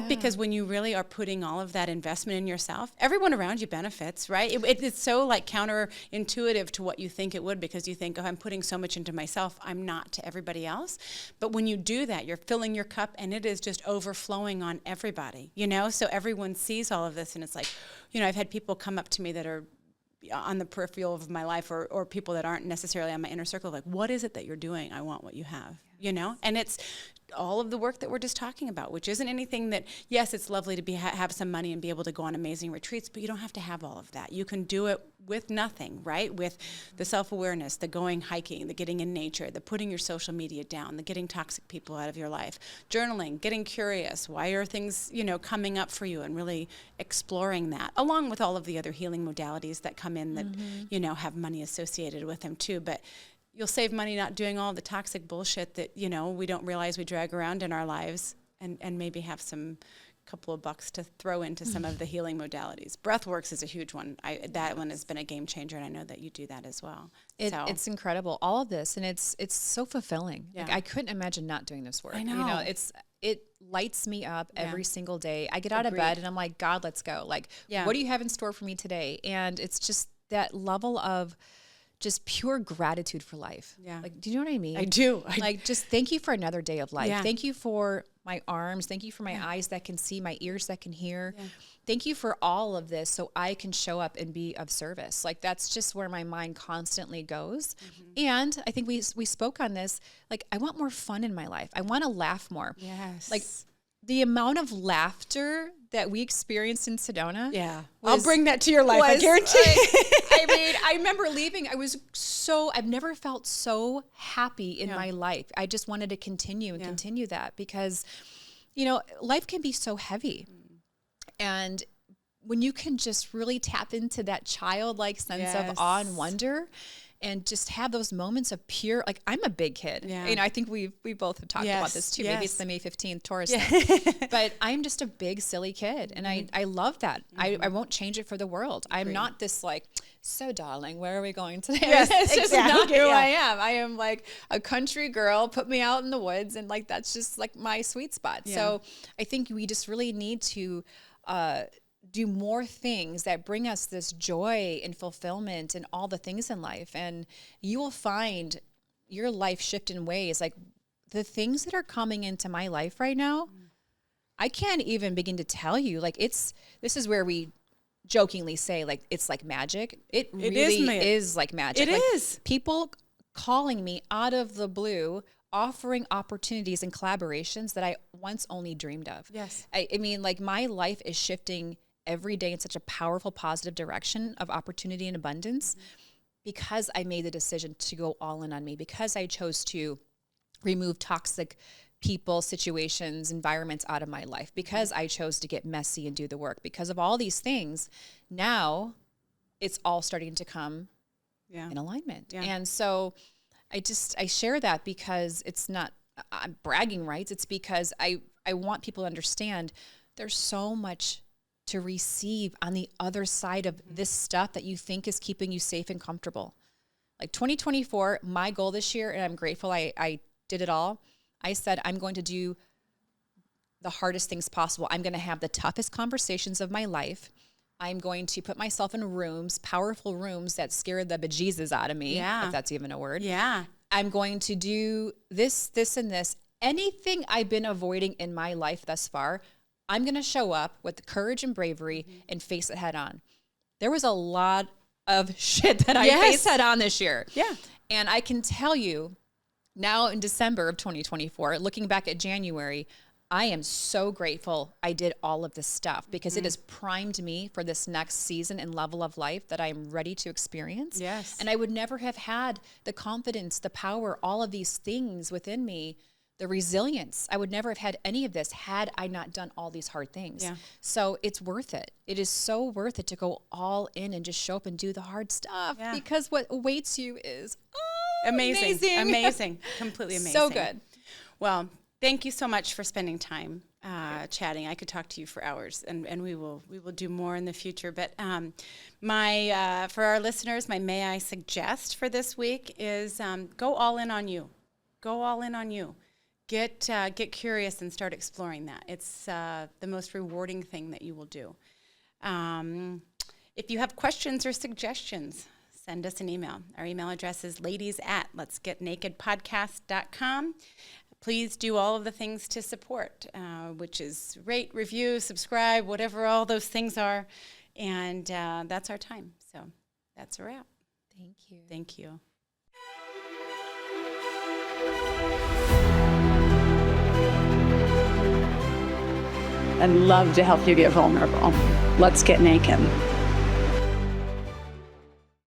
Speaker 2: because when you really are putting all of that investment in yourself, everyone around you benefits, right? It's so like counterintuitive to what you think it would, because you think, oh, I'm putting so much into myself, I'm not to everybody else. But when you do that, you're filling your cup and it is just overflowing on everybody, so everyone sees all of this, and it's like, I've had people come up to me that are on the peripheral of my life, or people that aren't necessarily on my inner circle, like, what is it that you're doing? I want what you have, and it's all of the work that we're just talking about, which isn't anything that, yes, it's lovely to have some money and be able to go on amazing retreats, but you don't have to have all of that. You can do it with nothing, right? With the self-awareness, the going hiking, the getting in nature, the putting your social media down, the getting toxic people out of your life, journaling, getting curious. Why are things, coming up for you, and really exploring that, along with all of the other healing modalities that come in that, have money associated with them too. But you'll save money not doing all the toxic bullshit that, we don't realize we drag around in our lives, and maybe have some couple of bucks to throw into some of the healing modalities. Breathworks is a huge one. That one has been a game changer, and I know that you do that as well.
Speaker 3: It's incredible, all of this, and it's so fulfilling.
Speaker 2: Yeah.
Speaker 3: Like, I couldn't imagine not doing this work.
Speaker 2: I know.
Speaker 3: It lights me up every single day. I get out of bed and I'm like, God, let's go. Like, what do you have in store for me today? And it's just that level of just pure gratitude for life.
Speaker 2: Yeah.
Speaker 3: Like, do you know what I mean?
Speaker 2: I do.
Speaker 3: Like, just thank you for another day of life.
Speaker 2: Yeah.
Speaker 3: Thank you for my arms. Thank you for my eyes that can see, my ears that can hear. Yeah. Thank you for all of this, so I can show up and be of service. Like, that's just where my mind constantly goes. And I think we spoke on this. Like, I want more fun in my life. I want to laugh more.
Speaker 2: Yes.
Speaker 3: Like, the amount of laughter that we experienced in Sedona.
Speaker 2: Yeah. I'll bring that to your life, I guarantee.
Speaker 3: I remember leaving. I've never felt so happy in my life. I just wanted to continue that, because, life can be so heavy. And when you can just really tap into that childlike sense of awe and wonder, and just have those moments of pure, like, I'm a big kid. Yeah. I think we both have talked about this too. Maybe it's the May 15th Taurus thing. But I'm just a big, silly kid. And I love that. I won't change it for the world. I'm not this, like, so darling, where are we going today?
Speaker 2: Yes,
Speaker 3: it's just not who
Speaker 2: I
Speaker 3: am. I am like a country girl, put me out in the woods. And, like, that's just like my sweet spot. Yeah. So I think we just really need to, do more things that bring us this joy and fulfillment and all the things in life. And you will find your life shift in ways. Like the things that are coming into my life right now, I can't even begin to tell you. Like this is where we jokingly say like it's like magic. It really is like magic.
Speaker 2: It
Speaker 3: like,
Speaker 2: is.
Speaker 3: People calling me out of the blue, offering opportunities and collaborations that I once only dreamed of.
Speaker 2: Yes.
Speaker 3: I mean, like my life is shifting every day in such a powerful, positive direction of opportunity and abundance because I made the decision to go all in on me, because I chose to remove toxic people, situations, environments out of my life, because I chose to get messy and do the work. Because of all these things, now it's all starting to come in alignment.
Speaker 2: Yeah.
Speaker 3: And so I share that because it's not I'm bragging rights. It's because I want people to understand there's so much to receive on the other side of this stuff that you think is keeping you safe and comfortable. Like 2024, my goal this year, and I'm grateful I did it all. I said, I'm going to do the hardest things possible. I'm going to have the toughest conversations of my life. I'm going to put myself in rooms, powerful rooms that scare the bejesus out of me, if that's even a word.
Speaker 2: Yeah.
Speaker 3: I'm going to do this, and this. Anything I've been avoiding in my life thus far, I'm going to show up with courage and bravery and face it head on. There was a lot of shit that I faced head on this year.
Speaker 2: Yeah.
Speaker 3: And I can tell you now in December of 2024, looking back at January, I am so grateful I did all of this stuff because it has primed me for this next season and level of life that I'm ready to experience.
Speaker 2: Yes.
Speaker 3: And I would never have had the confidence, the power, all of these things within me, the resilience. I would never have had any of this had I not done all these hard things.
Speaker 2: Yeah.
Speaker 3: So it's worth it. It is so worth it to go all in and just show up and do the hard stuff because what awaits you is
Speaker 2: amazing. Completely amazing.
Speaker 3: So good.
Speaker 2: Well, thank you so much for spending time chatting. I could talk to you for hours, and we will do more in the future. But for our listeners, my may I suggest for this week is go all in on you. Go all in on you. Get curious and start exploring that. It's the most rewarding thing that you will do. If you have questions or suggestions, send us an email. Our email address is ladies@letsgetnakedpodcast.com. Please do all of the things to support, which is rate, review, subscribe, whatever all those things are. And that's our time. So that's a wrap.
Speaker 3: Thank you.
Speaker 2: Thank you.
Speaker 1: I'd love to help you get vulnerable. Let's get naked.